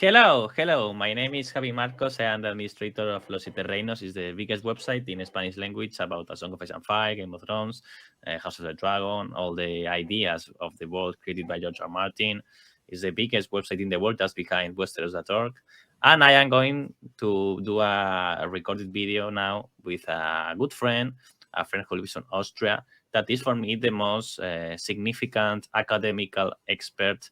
Hello. My name is Javi Marcos. I am the administrator of Los Reinos. It's the biggest website in Spanish language about A Song of Ice and Fire, Game of Thrones, House of the Dragon, all the ideas of the world created by George R. Martin. It's the biggest website in the world, just behind Westeros.org. And I am going to do a recorded video now with a good friend, a friend who lives in Austria, that is for me the most significant academical expert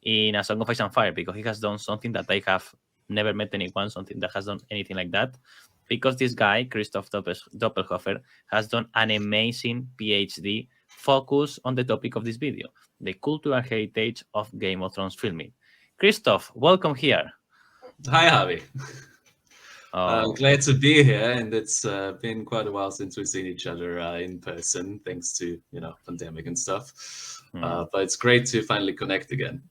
in A Song of Ice and Fire, because he has done something that I have never met anyone, something that has done anything like that. Because this guy, Christoph Doppelhofer, has done an amazing PhD focused on the topic of this video, the cultural heritage of Game of Thrones filming. Christoph, welcome here. Hi, Javi. Oh, Glad to be here, and it's been quite a while since we've seen each other in person, thanks to pandemic and stuff. But it's great to finally connect again.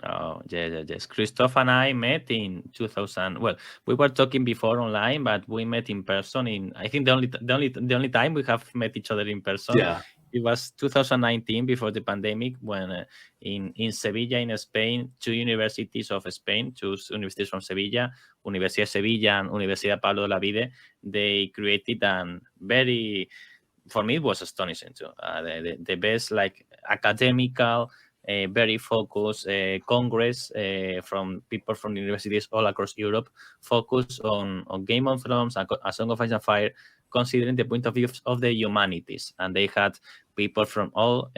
Oh, yes. Christoph and I met in 2000. Well, we were talking before online, but we met in person in, I think the only time we have met each other in person. Yeah. It was 2019, before the pandemic, when in Sevilla, in Spain, two universities of Spain, two universities from Sevilla, Universidad Sevilla and Universidad Pablo de la Vide, they created an very, for me, it was astonishing too. The best, like, academical, very focused congress from people from universities all across Europe, focused on Game of Thrones and A Song of Ice and Fire, considering the point of view of the humanities. And they had people from all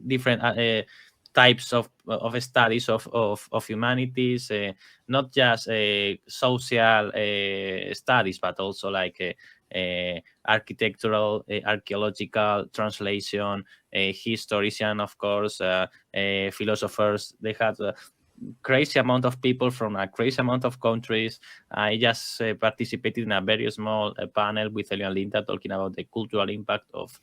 different types of studies of humanities, not just social studies, but also like architectural, archaeological, translation, historian, of course, philosophers. They had a crazy amount of people from a crazy amount of countries. I just participated in a very small panel with Elian Linda talking about the cultural impact of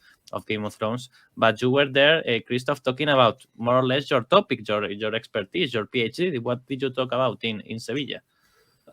Game of Thrones. But you were there, Christoph, talking about more or less your topic, your expertise, your PhD. What did you talk about in Sevilla?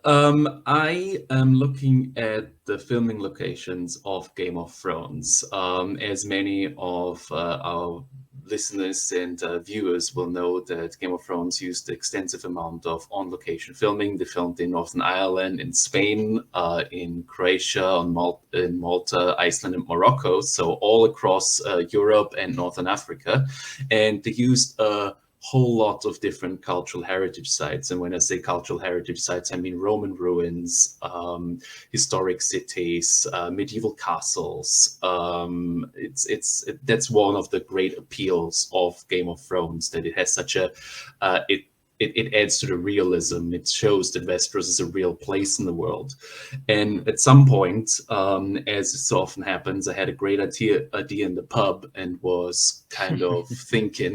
I am looking at the filming locations of Game of Thrones. As many of our listeners and viewers will know, that Game of Thrones used extensive amount of on-location filming. They filmed in Northern Ireland, in Spain, in Croatia, in Malta, Iceland, and Morocco. So all across Europe and Northern Africa. And they used whole lot of different cultural heritage sites. And when I say cultural heritage sites, I mean Roman ruins, historic cities, medieval castles. That's one of the great appeals of Game of Thrones, that it has such a it adds to the realism. It shows that Westeros is a real place in the world. And at some point, as it so often happens, I had a great idea in the pub and was kind of thinking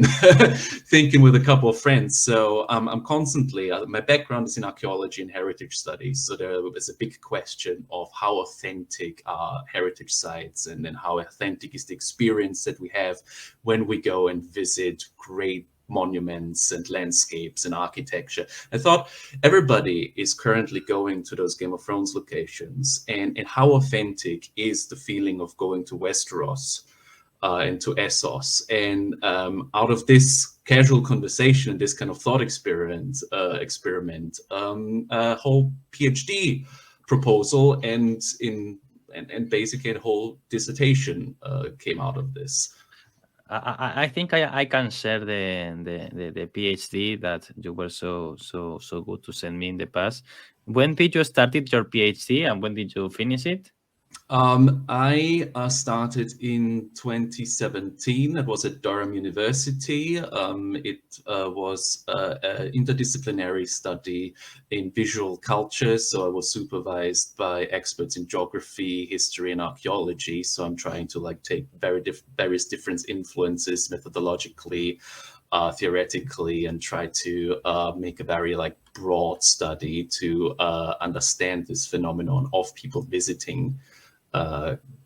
with a couple of friends. So I'm constantly, my background is in archaeology and heritage studies. So there was a big question of how authentic are heritage sites, and then how authentic is the experience that we have when we go and visit great monuments and landscapes and architecture. I thought everybody is currently going to those Game of Thrones locations, and how authentic is the feeling of going to Westeros and to Essos. And out of this casual conversation, this kind of thought experiment, a whole PhD proposal and basically a whole dissertation came out of this. I think I can share the PhD that you were so good to send me in the past. When did you started your PhD and when did you finish it? I started in 2017. It was at Durham University. It was an interdisciplinary study in visual culture. So I was supervised by experts in geography, history, and archaeology. So I'm trying to take various different influences methodologically, theoretically, and try to make a very broad study to understand this phenomenon of people visiting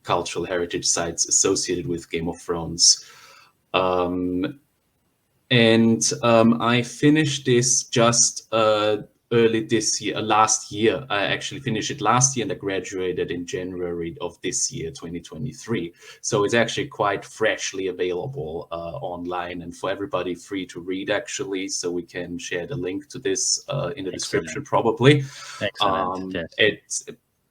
cultural heritage sites associated with Game of Thrones. I finished this just early this year, last year. I actually finished it last year, and I graduated in January of this year, 2023. So it's actually quite freshly available online and for everybody free to read, actually. So we can share the link to this in the description, probably. Excellent. Yes.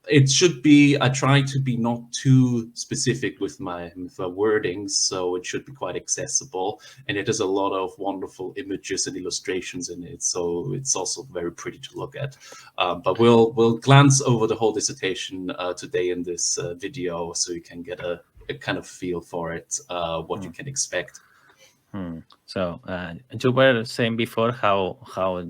It should be, I try to be not too specific with my wordings, so it should be quite accessible. And it has a lot of wonderful images and illustrations in it, so it's also very pretty to look at. But we'll glance over the whole dissertation today in this video, so you can get a kind of feel for it, what you can expect. So you were saying before how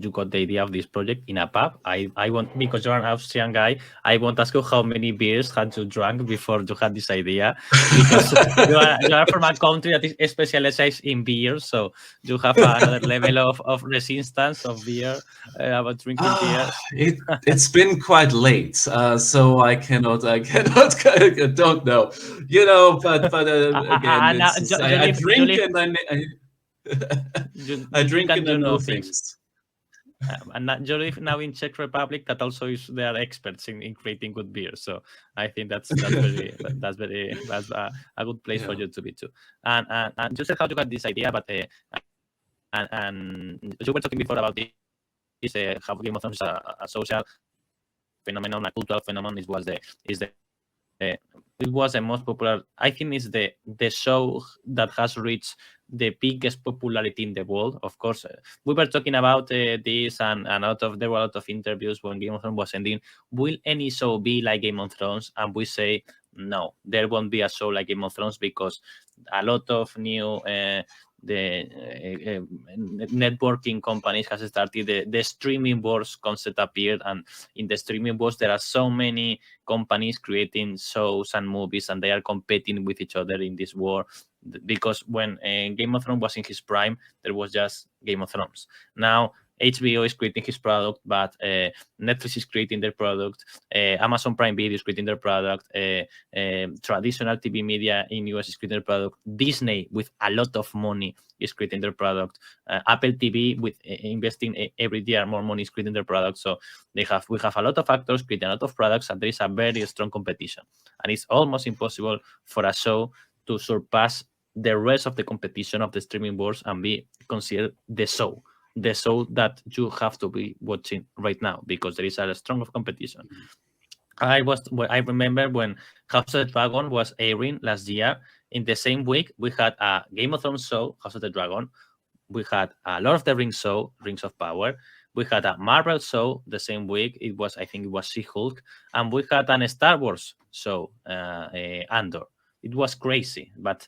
you got the idea of this project in a pub. I want, because you're an Austrian guy, I want to ask you how many beers had you drunk before you had this idea, because you are from a country that is specialized in beer, so you have another level of resistance of beer about drinking beer. It's been quite late, so I cannot I don't know, but again, I drink and I drink and I know things. And you live now in Czech Republic, that also is, they are experts in creating good beer. So I think that's a good place for you to be too. And you said how you got this idea, but and you were talking before about this, how Game of Thrones is a social phenomenon, a cultural phenomenon. It was the most popular. I think it's the show that has reached the biggest popularity in the world. Of course, we were talking about this, and there were a lot of interviews when Game of Thrones was ending. Will any show be like Game of Thrones? And we say no, there won't be a show like Game of Thrones, because a lot of new networking companies has started. The streaming wars concept appeared, and in the streaming wars there are so many companies creating shows and movies, and they are competing with each other in this war. Because when Game of Thrones was in his prime, there was just Game of Thrones. Now HBO is creating his product, but Netflix is creating their product. Amazon Prime Video is creating their product. Traditional TV media in US is creating their product. Disney, with a lot of money, is creating their product. Apple TV, with investing every year more money, is creating their product. So we have a lot of actors creating a lot of products, and there is a very strong competition. And it's almost impossible for a show to surpass the rest of the competition of the streaming wars and be considered the show that you have to be watching right now, because there is a strong of competition. I remember when House of the Dragon was airing last year, in the same week we had a Game of Thrones show, House of the Dragon. We had a Lord of the Rings show, Rings of Power. We had a Marvel show the same week. I think it was She-Hulk. And we had an Star Wars show, Andor. It was crazy, but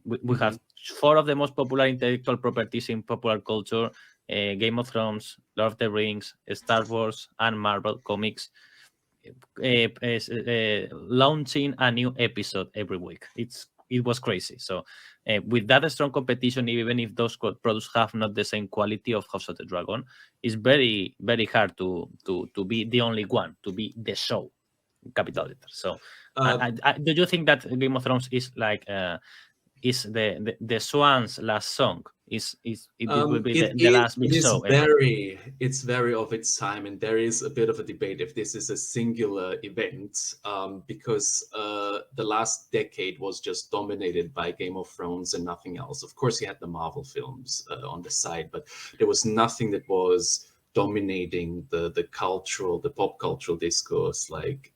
we have 4 of the most popular intellectual properties in popular culture: Game of Thrones, Lord of the Rings, Star Wars, and Marvel Comics, launching a new episode every week. It was crazy. So with that strong competition, even if those products have not the same quality of House of the Dragon, it's very, very hard to be the only one, to be the show, capital letters. So do you think that Game of Thrones is like is the Swan's last song? It will be the last big show. It's very of its time, and there is a bit of a debate if this is a singular event, because the last decade was just dominated by Game of Thrones and nothing else. Of course, you had the Marvel films on the side, but there was nothing that was dominating the pop cultural discourse like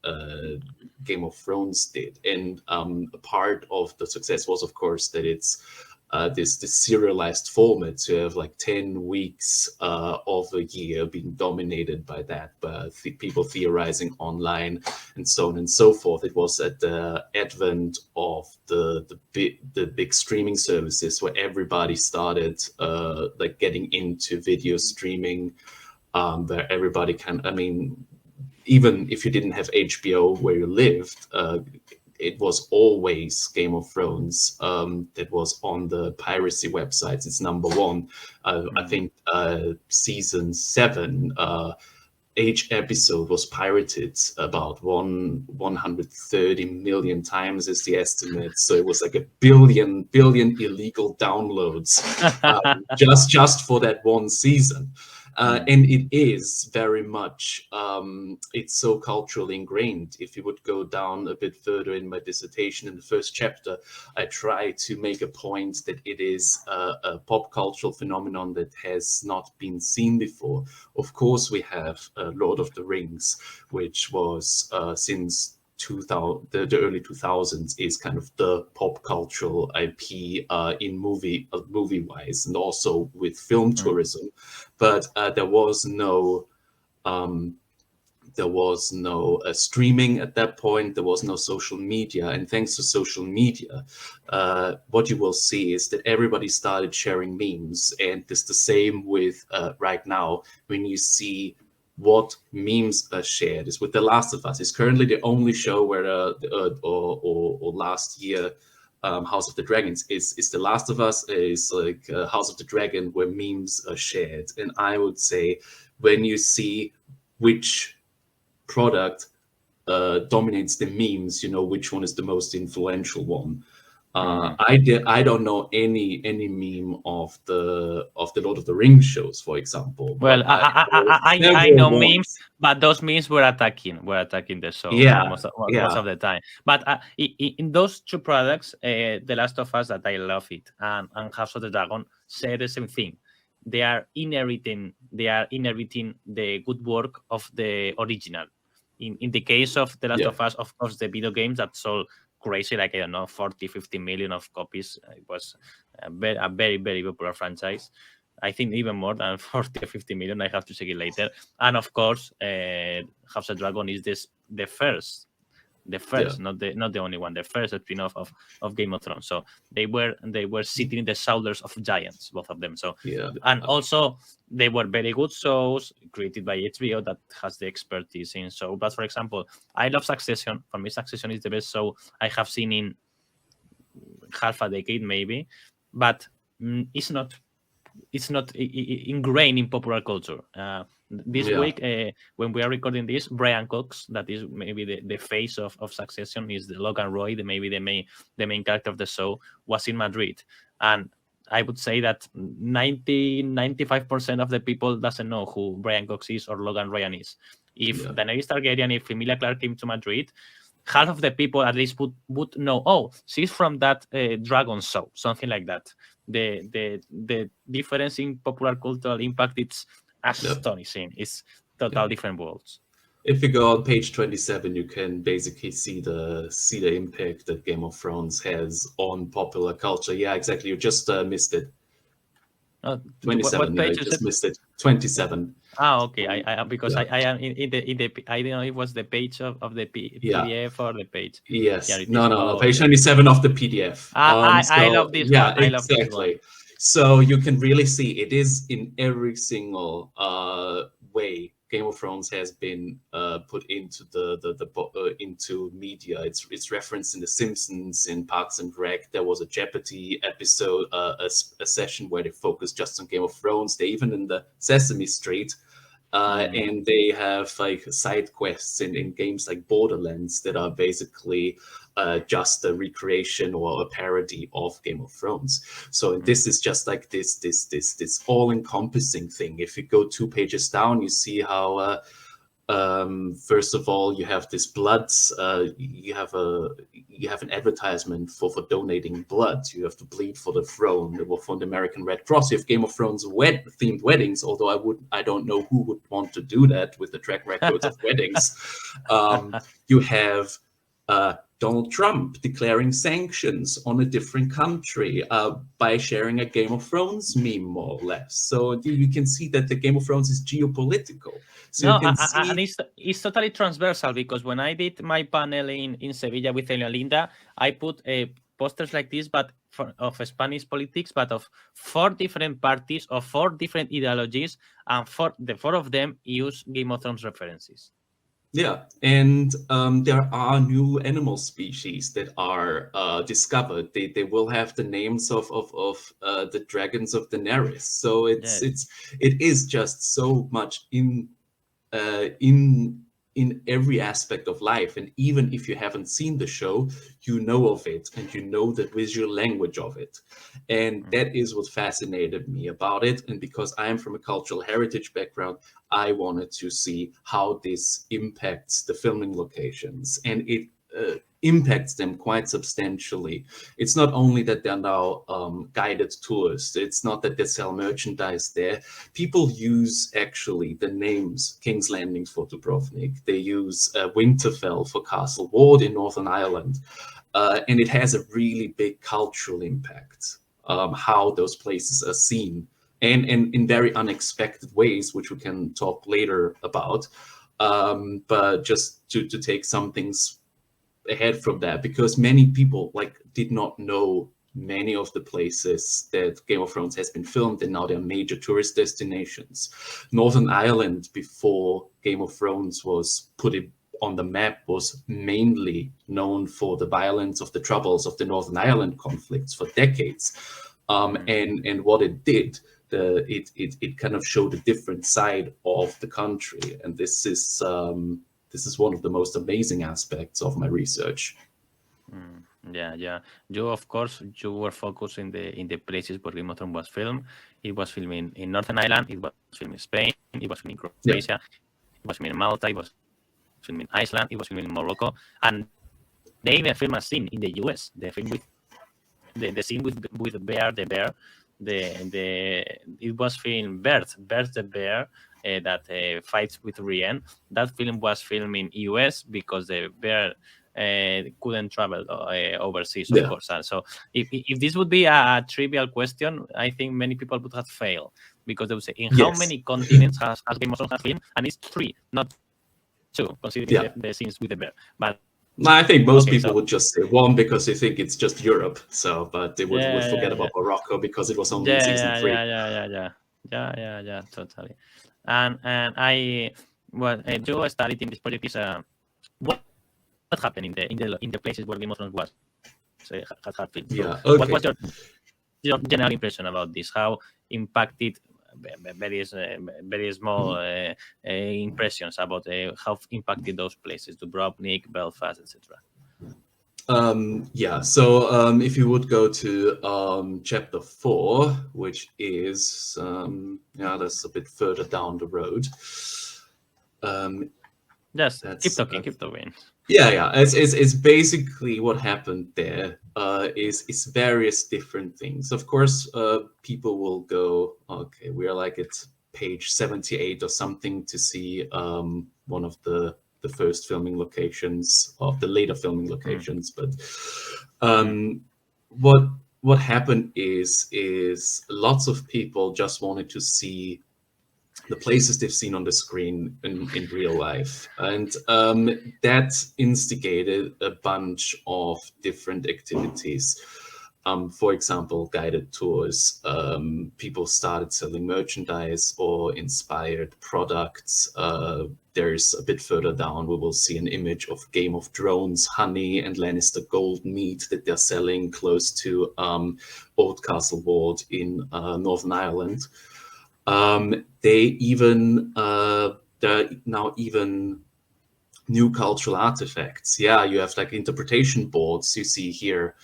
Game of Thrones did. And a part of the success was, of course, that it's this serialized format to have like 10 weeks of a year being dominated by that, people theorizing online and so on and so forth. It was at the advent of the big streaming services where everybody started like getting into video streaming, where everybody even if you didn't have HBO where you lived, it was always Game of Thrones that was on the piracy websites. It's number one. I think season 7, each episode was pirated about 130 million times is the estimate. So it was like a billion illegal downloads just for that one season. And it is very much, it's so culturally ingrained. If you would go down a bit further in my dissertation, in the first chapter, I try to make a point that it is a pop cultural phenomenon that has not been seen before. Of course, we have Lord of the Rings, which was since 2000, the early 2000s, is kind of the pop cultural IP in movie wise, and also with film tourism. But there was no streaming at that point. There was no social media, and thanks to social media, what you will see is that everybody started sharing memes, and it's the same with right now. When you see what memes are shared, is with The Last of Us. It's currently the only show where or last year, House of the Dragons is The Last of Us is like House of the Dragon, where memes are shared. And I would say, when you see which product dominates the memes, you know which one is the most influential one. I don't know any meme of the Lord of the Rings shows, for example. Well, But I know memes, but those memes were attacking the show most of the time. But in those two products, The Last of Us, that I love it, and House of the Dragon, say the same thing. They are inheriting the good work of the original. In the case of The Last of Us, of course, the video games that sold crazy, like, I don't know, 40-50 million of copies. It was a very, very popular franchise. I think even more than 40 or 50 million. I have to check it later. And of course, House of Dragon is the first, not the only one, the first spin-off of Game of Thrones. So they were sitting in the shoulders of giants, both of them. So and also they were very good shows created by HBO that has the expertise in show. But for example, I love Succession. For me, Succession is the best show I have seen in half a decade, maybe. But it's not ingrained in popular culture. This week, when we are recording this, Brian Cox, that is maybe the face of Succession, is the Logan Roy, maybe the main character of the show, was in Madrid. And I would say that 95% of the people doesn't know who Brian Cox is or Logan Ryan is. If Daenerys Targaryen, if Emilia Clarke came to Madrid, half of the people at least would know, oh, she's from that Dragon show, something like that. The difference in popular cultural impact, it's astonishing. It's total different worlds. If you go on page 27, you can basically see the impact that Game of Thrones has on popular culture. Yeah, exactly. You just missed it. 27. What page you just missed it. 27. Okay. I because I am in the I don't know if it was the page of the PDF or the page. Yes. No. Page 27 of the PDF. I love this one. I love this one. So you can really see it is in every single way Game of Thrones has been put into into media. It's referenced in The Simpsons, in Parks and Rec. There was a Jeopardy episode, a session where they focused just on Game of Thrones. They even in the Sesame Street, and they have like side quests in games like Borderlands that are basically just a recreation or a parody of Game of Thrones. So this is just like this all-encompassing thing. If you go 2 pages down, you see how first of all you have this blood. You have an advertisement for donating blood. You have to bleed for the throne. Or for the American Red Cross. You have Game of Thrones themed weddings. Although I don't know who would want to do that with the track records of weddings. You have Donald Trump declaring sanctions on a different country by sharing a Game of Thrones meme, more or less. So you can see that the Game of Thrones is geopolitical. So and it's totally transversal, because when I did my panel in Sevilla with Elena Linda, I put posters like this, but of Spanish politics, but of 4 different parties, of 4 different ideologies, and the 4 of them use Game of Thrones references. Yeah, and there are new animal species that are discovered. They will have the names of the dragons of Daenerys. So it is just so much in in every aspect of life. And even if you haven't seen the show, you know of it and you know the visual language of it. And that is what fascinated me about it. And because I'm from a cultural heritage background, I wanted to see how this impacts the filming locations. And it impacts them quite substantially. It's not only that they're now guided tours. It's not that they sell merchandise there. People use actually the names King's Landing for Dubrovnik. They use Winterfell for Castle Ward in Northern Ireland. And it has a really big cultural impact, how those places are seen. And in very unexpected ways, which we can talk later about. But just to take some things ahead from that, because many people did not know many of the places that Game of Thrones has been filmed, and now they're major tourist destinations. Northern Ireland, before Game of Thrones was put on the map, was mainly known for the violence of the troubles of the Northern Ireland conflicts for decades. And what it did, it kind of showed a different side of the country, and this is one of the most amazing aspects of my research. Yeah. You, of course, you were focused in the places where Game of Thrones was filmed. It was filming in Northern Ireland. It was filming in Spain. It was filming in Croatia. It was filming in Malta. It was filming in Iceland. It was filming in Morocco. And they even filmed a scene in the US. They filmed with the scene with the bear. It was filmed Bert the bear. That fights with Rian. That film was filmed in US because the bear couldn't travel overseas, of course. So if this would be a trivial question, I think many people would have failed, because they would say, in how many continents has Game of Thrones filmed? And it's 3, not 2, considering the scenes with the bear. But I think most people would just say 1 because they think it's just Europe. So, but they would forget about Morocco because it was only in season 3. Yeah, totally. And you studied in this project is what happened in the places where Game of Thrones was had filmed. Yeah. So what was your general impression about this? How impacted? Very small impressions about how impacted those places, Dubrovnik, Belfast, etc. So if you would go to chapter 4, which is that's a bit further down the road. Just keep talking. Yeah. It's basically what happened there. Is various different things. Of course, people will go, okay, we're like at page 78 or something to see one of the first filming locations, of the later filming locations. But what happened is lots of people just wanted to see the places they've seen on the screen in real life. And that instigated a bunch of different activities. For example, guided tours. People started selling merchandise or inspired products. There's a bit further down, we will see an image of Game of Thrones honey and Lannister gold meat that they're selling close to Old Castle Ward in Northern Ireland. There are now even new cultural artifacts. Yeah, you have interpretation boards you see here,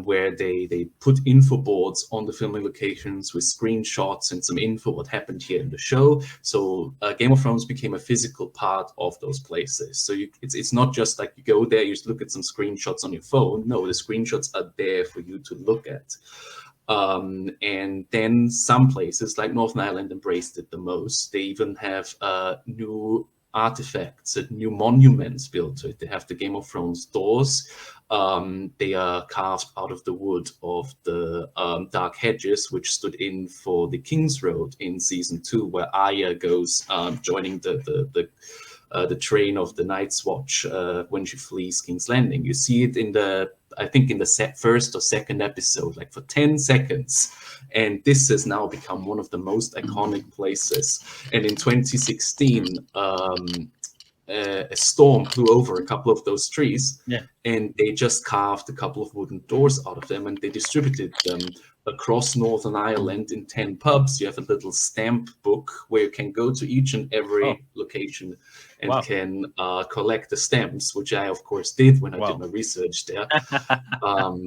where they put info boards on the filming locations with screenshots and some info what happened here in the show. So Game of Thrones became a physical part of those places. So it's not just like you go there, you just look at some screenshots on your phone. No, the screenshots are there for you to look at. And then some places like Northern Ireland embraced it the most. They even have new artifacts and new monuments built to it. They have the Game of Thrones doors. They are carved out of the wood of the dark hedges, which stood in for the King's Road in season 2, where Arya goes joining the train of the Night's Watch when she flees King's Landing. You see it in the first or second episode, like for 10 seconds. And this has now become one of the most iconic places. And in 2016, a storm blew over a couple of those trees, and they just carved a couple of wooden doors out of them, and they distributed them across Northern Ireland in 10 pubs. You have a little stamp book where you can go to each and every location and can collect the stamps, which I of course did when I did my research there.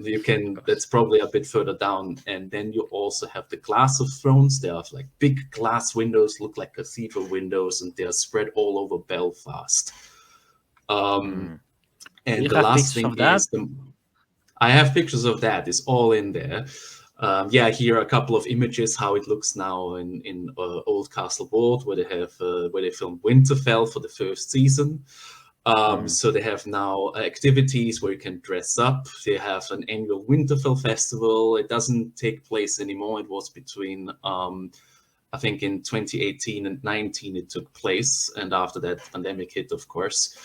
You can, that's probably a bit further down. And then you also have the Glass of Thrones. They have like big glass windows, look like cathedral windows, and they're spread all over Belfast. And the last thing is I have pictures of that. It's all in there. Here are a couple of images how it looks now in Old Castle Ward, where they filmed Winterfell for the first season. So they have now activities where you can dress up. They have an annual Winterfell festival. It doesn't take place anymore. It was between I think in 2018 and 19 it took place, and after that the pandemic hit, of course.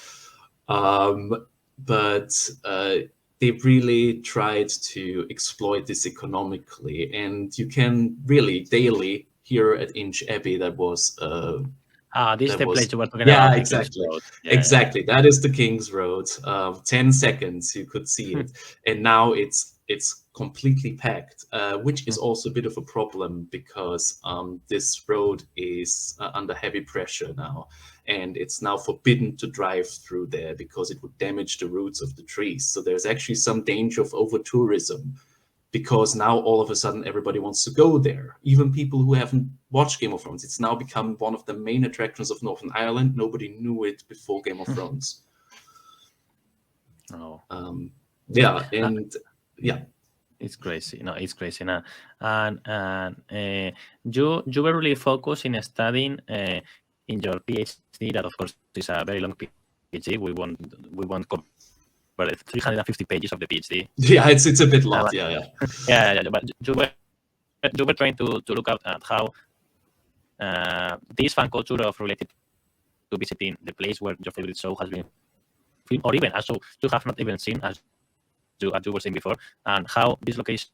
They really tried to exploit this economically, and you can really daily here at Inch Abbey, that was this is the place you were talking about. Exactly. That is the King's Road. 10 seconds you could see it, and now it's completely packed, which is also a bit of a problem because this road is under heavy pressure now, and it's now forbidden to drive through there because it would damage the roots of the trees. So there's actually some danger of over-tourism, because now all of a sudden everybody wants to go there. Even people who haven't watched Game of Thrones. It's now become one of the main attractions of Northern Ireland. Nobody knew it before Game of Thrones. It's crazy. No, it's crazy now. And you were really focused in studying in your PhD, that of course is a very long PhD. We won't cover 350 pages of the PhD. Yeah, it's a bit long. But you were trying to look at how this fan culture of related to visiting the place where your favorite show has been filmed, or even a show you have not even seen, as you were saying before, and how this location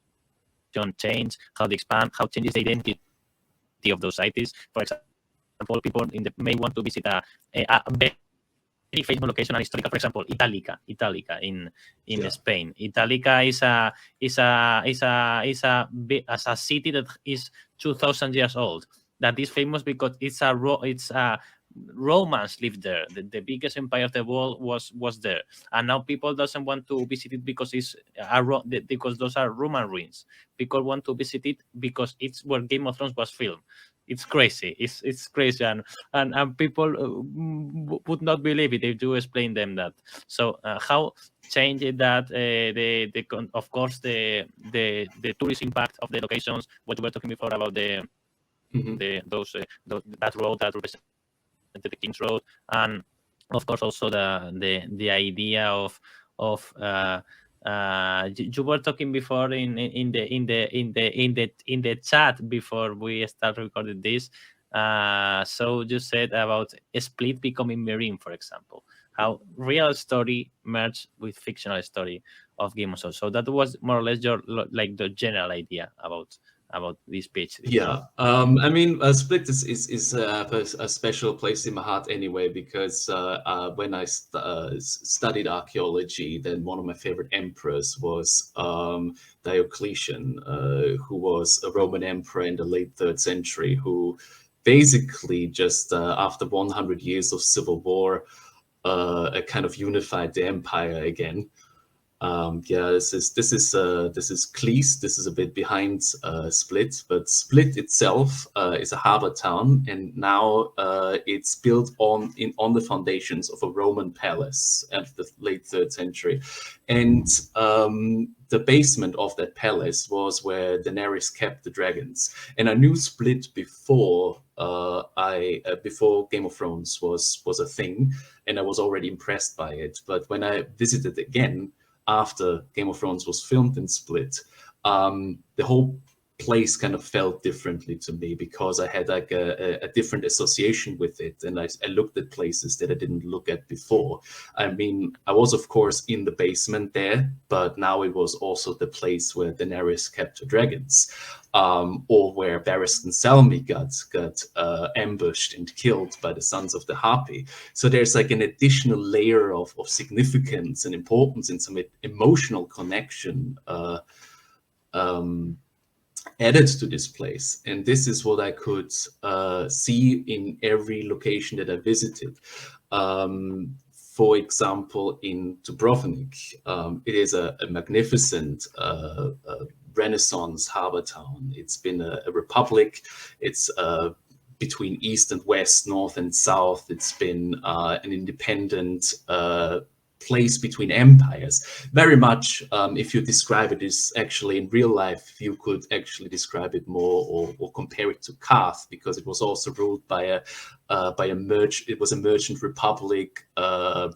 change, how they expand, how changes the identity of those sites. For example, people may want to visit a very famous location, and historical, for example, Italica in Spain. Italica is a city that is 2,000 years old. That is famous because it's a Romans lived there. The biggest empire of the world was there, and now people doesn't want to visit it because because those are Roman ruins. People want to visit it because it's where Game of Thrones was filmed. It's crazy. It's crazy, and people would not believe it if you explain them that. So how changed that of course the tourist impact of the locations, what we were talking before about that road that represented the King's Road, and of course also the idea of you were talking before in the chat before we start recording this. So you said about a split becoming marine, for example, how real story merged with fictional story of Game of Thrones. So that was more or less the general idea about this PhD. Yeah, I mean, Split is a special place in my heart anyway, because when I studied archaeology, then one of my favorite emperors was Diocletian, who was a Roman emperor in the late 3rd century, who basically just after 100 years of civil war, kind of unified the empire again. This is Cleese. This is a bit behind Split, but Split itself is a harbor town, and now it's built on the foundations of a Roman palace at the late 3rd century, and the basement of that palace was where Daenerys kept the dragons. And I knew Split before before Game of Thrones was a thing, and I was already impressed by it. But when I visited again after Game of Thrones was filmed in Split, the whole place kind of felt differently to me, because I had like a different association with it, and I looked at places that I didn't look at before. I mean, I was of course in the basement there, but now it was also the place where Daenerys kept her dragons, or where Barristan Selmy got ambushed and killed by the Sons of the Harpy. So there's like an additional layer of significance and importance and some emotional connection added to this place. And this is what I could see in every location that I visited. For example, in Dubrovnik, it is a magnificent Renaissance harbor town. It's been a republic. It's between east and west, north and south. It's been an independent place between empires. Very much, if you describe it, is actually in real life, you could actually describe it more or compare it to Kath, because it was also ruled by a merchant republic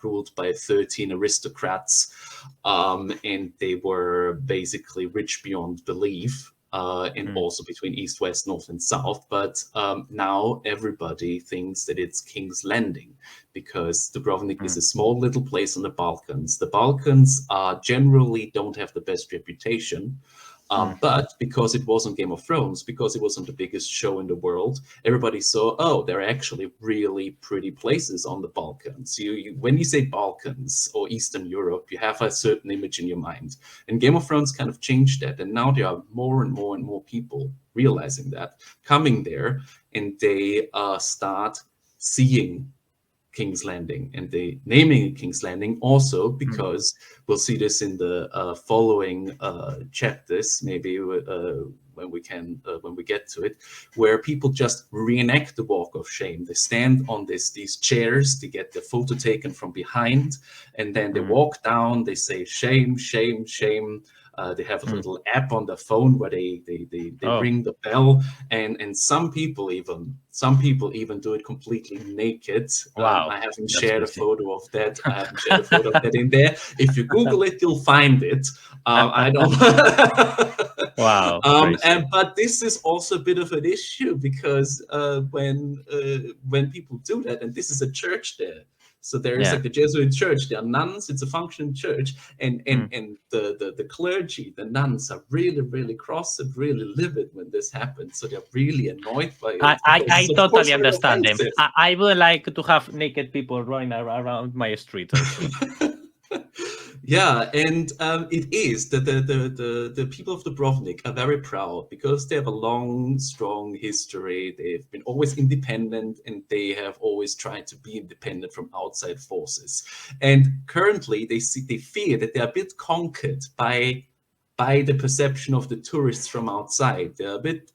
ruled by 13 aristocrats, and they were basically rich beyond belief. And also between east, west, north, and south. But now everybody thinks that it's King's Landing, because Dubrovnik is a small little place on the Balkans. The Balkans generally don't have the best reputation. But because it was on Game of Thrones, because it was on the biggest show in the world, everybody saw, oh, there are actually really pretty places on the Balkans. When you say Balkans or Eastern Europe, you have a certain image in your mind. And Game of Thrones kind of changed that. And now there are more and more and more people realizing that, coming there, and they start seeing King's Landing, and they naming it King's Landing also because we'll see this in the following chapters, maybe when we get to it, where people just reenact the walk of shame. They stand on these chairs to get the photo taken from behind, and then they walk down. They say shame, shame, shame. They have a little app on their phone where they ring the bell, and some people even do it completely naked. Wow, I haven't shared a photo of that. I haven't shared a photo of that in there. If you Google it, you'll find it. I don't. Wow. But this is also a bit of an issue, because when people do that, and this is a church there. So there is like a Jesuit church. There are nuns. It's a functioning church, and the clergy, the nuns, are really, really cross and really livid when this happens. So they're really annoyed by it. I totally understand them. I would like to have naked people running around my street also. Yeah, and it is the people of Dubrovnik are very proud, because they have a long, strong history. They've been always independent, and they have always tried to be independent from outside forces. And currently, they fear that they're a bit conquered by the perception of the tourists from outside. They're a bit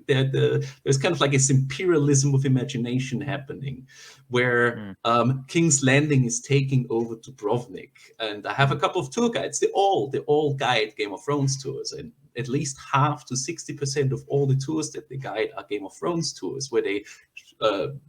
there's kind of like this imperialism of imagination happening, where King's Landing is taking over Dubrovnik. And I have a couple of tour guides. They all guide Game of Thrones tours, and at least half to 60% of all the tours that they guide are Game of Thrones tours, where they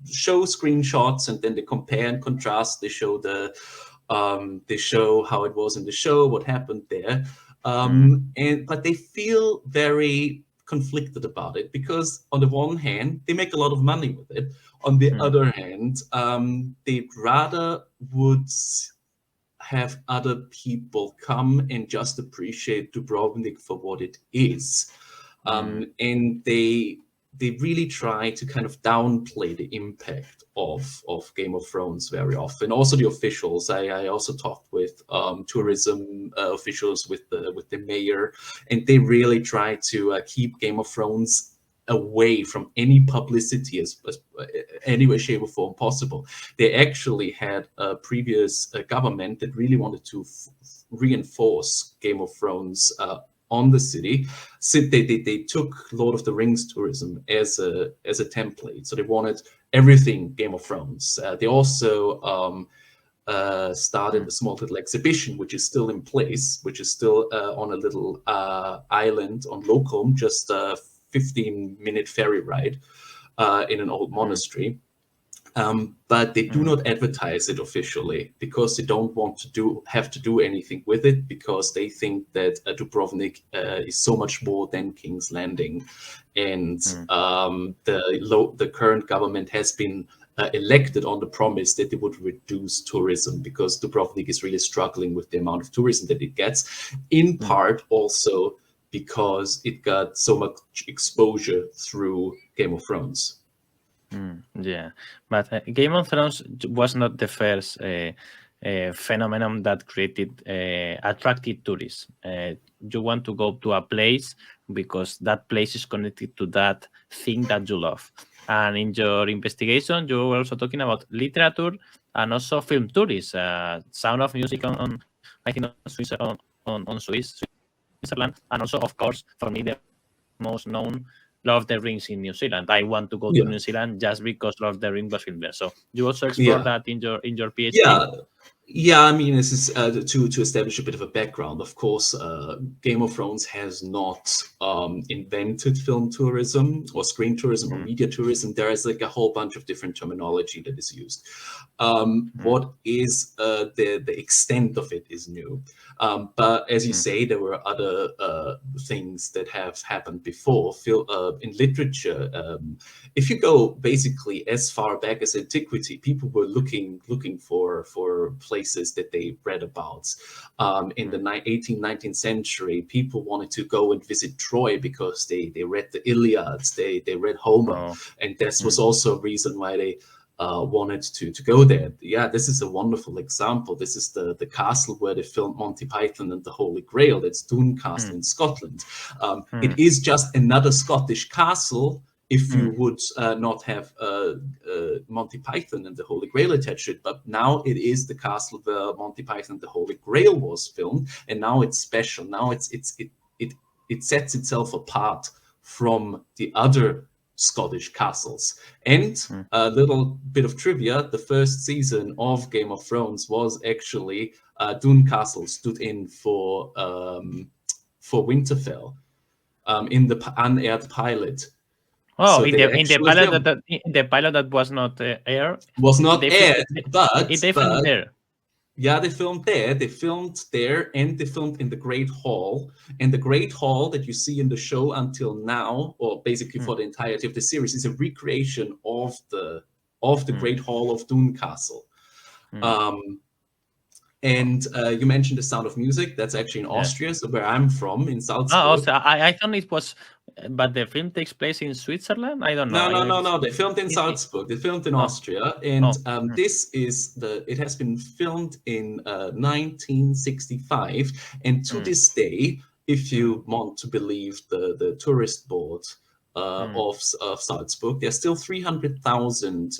show screenshots, and then they compare and contrast. They show they show how it was in the show, what happened there. But they feel very conflicted about it, because on the one hand, they make a lot of money with it. On the other hand, they'd rather would have other people come and just appreciate Dubrovnik for what it is. And they really try to kind of downplay the impact of Game of Thrones very often. Also the officials. I also talked with tourism officials, with the mayor, and they really try to keep Game of Thrones away from any publicity as any way, shape, or form possible. They actually had a previous government that really wanted to reinforce Game of Thrones on the city. So they took Lord of the Rings tourism as a template. So they wanted everything Game of Thrones. They also started a small little exhibition, which is still in place, which is still on a little island on Locum, just a 15-minute ferry ride in an old monastery. But they do not advertise it officially, because they don't want to have to do anything with it, because they think that Dubrovnik is so much more than King's Landing. And the current government has been elected on the promise that they would reduce tourism, because Dubrovnik is really struggling with the amount of tourism that it gets, in part also because it got so much exposure through Game of Thrones. Yeah, but Game of Thrones was not the first phenomenon that attracted tourists. You want to go to a place because that place is connected to that thing that you love. And in your investigation, you were also talking about literature and also film tourists. Sound of Music on I think on Switzerland, and also, of course, for me the most known, Lord of the Rings in New Zealand. I want to go to New Zealand just because Lord of the Rings was filmed there. So you also explore that in your PhD. Yeah, I mean, this is to establish a bit of a background. Of course, Game of Thrones has not invented film tourism or screen tourism or media tourism. There is like a whole bunch of different terminology that is used. What is the extent of it is new. But as you say, there were other things that have happened before. In literature, if you go basically as far back as antiquity, people were looking for places that they read about. In the 18th, 19th century, people wanted to go and visit Troy because they read the Iliad, they read Homer, and this was also a reason why they wanted to go there. Yeah, this is a wonderful example. This is the castle where they filmed Monty Python and the Holy Grail. That's Doune Castle in Scotland. It is just another Scottish castle if you would not have Monty Python and the Holy Grail attached to it. But now it is the castle where Monty Python and the Holy Grail was filmed, and now it's special. Now it sets itself apart from the other Scottish castles. And a little bit of trivia: the first season of Game of Thrones was actually Doune Castle stood in for Winterfell in the unaired pilot. Oh, so in the pilot that was not aired. Was not aired, but they filmed there. Yeah, they filmed there. They filmed there, and they filmed in the Great Hall. And the Great Hall that you see in the show until now, or basically for the entirety of the series, is a recreation of the Great Hall of Doune Castle. And you mentioned The Sound of Music. That's actually in Austria, so where I'm from, in Salzburg. Oh, so I thought it was, but the film takes place in Switzerland? I don't know. No. They filmed in Salzburg. They filmed in Austria. And this is it has been filmed in 1965. And to this day, if you want to believe the tourist board of Salzburg, there's still 300,000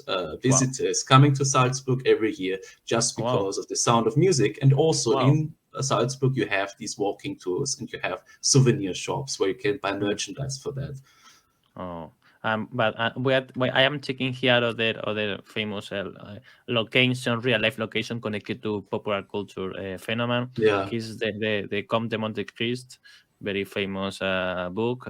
visitors coming to Salzburg every year just because of The Sound of Music. And also in Salzburg, you have these walking tours and you have souvenir shops where you can buy merchandise for that. But I am checking here other famous location, real life location connected to popular culture phenomenon. Yeah, is the Comte de Monte Cristo, very famous book.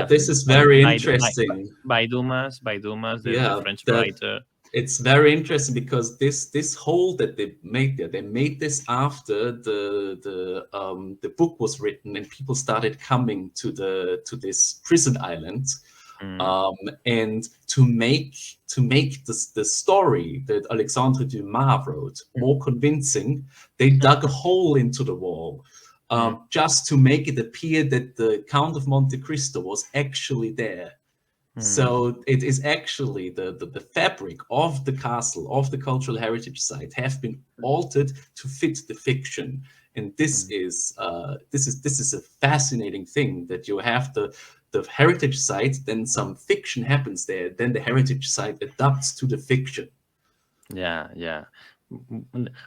This is very interesting. By Dumas, the French writer. It's very interesting because this hole that they made there, they made this after the book was written and people started coming to this prison island. And to make the story that Alexandre Dumas wrote more convincing, they dug a hole into the wall. Just to make it appear that the Count of Monte Cristo was actually there. So it is actually the fabric of the castle, of the cultural heritage site, have been altered to fit the fiction. And this is a fascinating thing, that you have the heritage site, then some fiction happens there, then the heritage site adapts to the fiction. Yeah.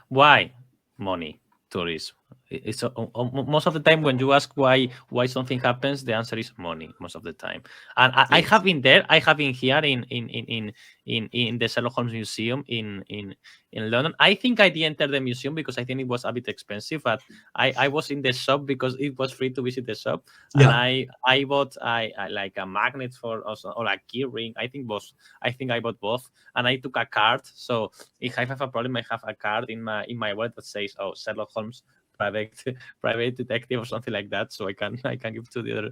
Why money? Tourism. It's most of the time when you ask why something happens, the answer is money most of the time. And I have been there. I have been here in the Sherlock Holmes Museum in London. I think I didn't enter the museum because I think it was a bit expensive, but I was in the shop because it was free to visit the shop. And I bought I like a magnet or a key ring. I think I bought both, and I took a card. So if I have a problem, I have a card in my wallet that says, Sherlock Holmes private detective or something like that, so I can give to the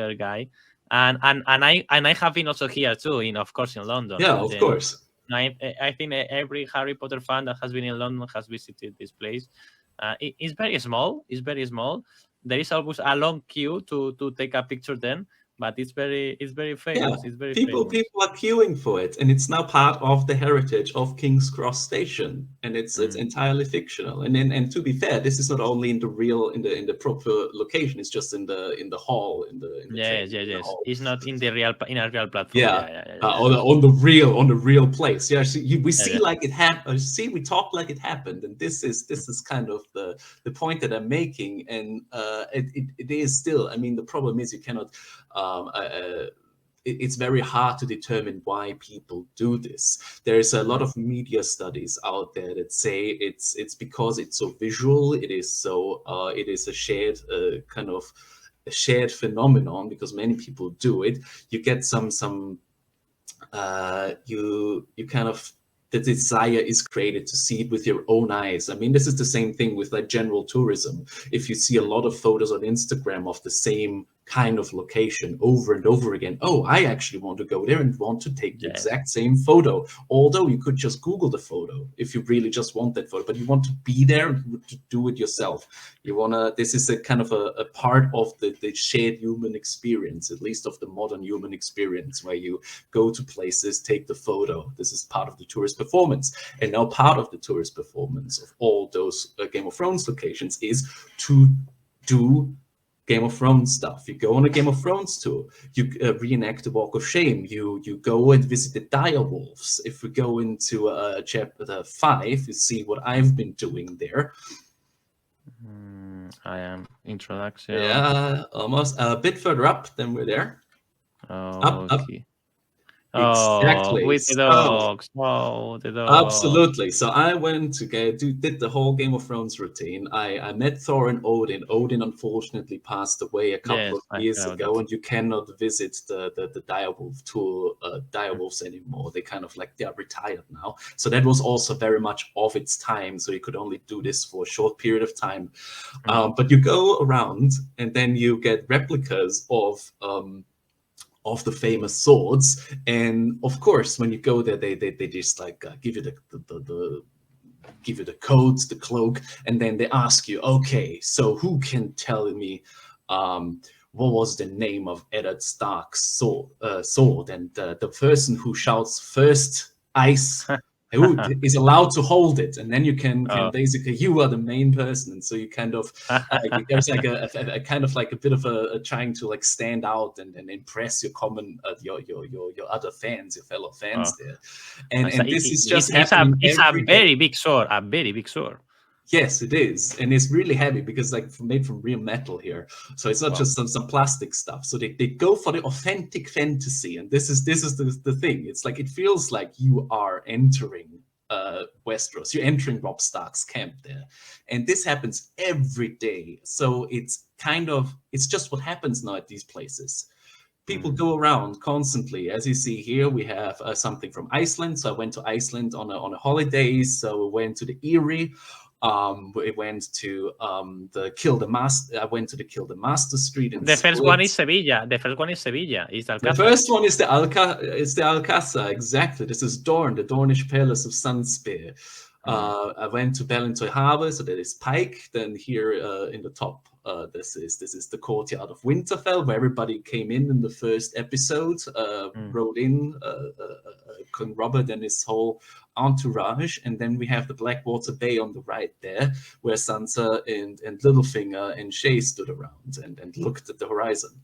other guy. And I have been also here too, of course in London. Of course. I think every Harry Potter fan that has been in London has visited this place. It's very small. There is always a long queue to take a picture then, but it's very famous. Yeah, It's very people famous. are queuing for it, and it's now part of the heritage of King's Cross Station, and it's entirely fictional. And to be fair, this is not only in the proper location; it's just in the hall in the train. Yes. Hall. It's not in a real platform. Yeah. On the real place. Yeah, we see like it happened. See, we talk like it happened, and this is kind of the point that I'm making. And it is still. I mean, the problem is you cannot. It's very hard to determine why people do this. There's a lot of media studies out there that say it's because it's so visual. It is a shared kind of a shared phenomenon because many people do it. You get you kind of, the desire is created to see it with your own eyes. I mean, this is the same thing with like general tourism. If you see a lot of photos on Instagram of the same kind of location over and over again, oh, I actually want to go there and want to take the exact same photo. Although you could just Google the photo if you really just want that photo, but you want to be there to do it yourself. This is a kind of a part of the shared human experience, at least of the modern human experience, where you go to places, take the photo. This is part of the tourist performance. And now part of the tourist performance of all those Game of Thrones locations is to do Game of Thrones stuff. You go on a Game of Thrones tour. You reenact the Walk of Shame. You go and visit the dire wolves. If we go into chapter 5, you see what I've been doing there. I am introduction. Yeah, almost a bit further up than we're there. Up. Exactly. With the dogs. Oh, the dogs. Absolutely. So I went to did the whole Game of Thrones routine. I met Thor and Odin. Odin unfortunately passed away a couple of years ago, and you cannot visit the direwolf tour, direwolves anymore. They kind of they are retired now. So that was also very much of its time. So you could only do this for a short period of time. But you go around, and then you get replicas of the famous swords, and of course when you go there they just give you the coat, the cloak, and then they ask you, okay, so who can tell me what was the name of Eddard Stark's sword, and the person who shouts first ice who is allowed to hold it, and then you can basically, you are the main person, and so you kind of there's like a kind of like a bit of a trying to stand out and impress your your other fans, your fellow fans there, and this is just happening. It's a very big sword, a very big sword. Yes, it is, and it's really heavy because made from real metal here, so it's not just some plastic stuff. So they go for the authentic fantasy, and this is the thing. It's like it feels like you are entering Westeros. You're entering Robb Stark's camp there, and this happens every day. So it's just what happens now at these places. People go around constantly. As you see here, we have something from Iceland. So I went to Iceland on a holiday. So we went to the Eyrie. We went to the Kill the Master. I went to the Kill the Master Street. The first one is Sevilla. The first one is Sevilla. It's Alcázar. The first one is the Alcázar. Exactly. This is Dorne, the Dornish Palace of Sunspear. I went to Ballantoy Harbor, so that is Pike. Then here in the top, this is the courtyard of Winterfell, where everybody came in the first episode, rode in, King Robert and his whole entourage, and then we have the Blackwater Bay on the right there, where Sansa and Littlefinger and Shae stood around and looked at the horizon.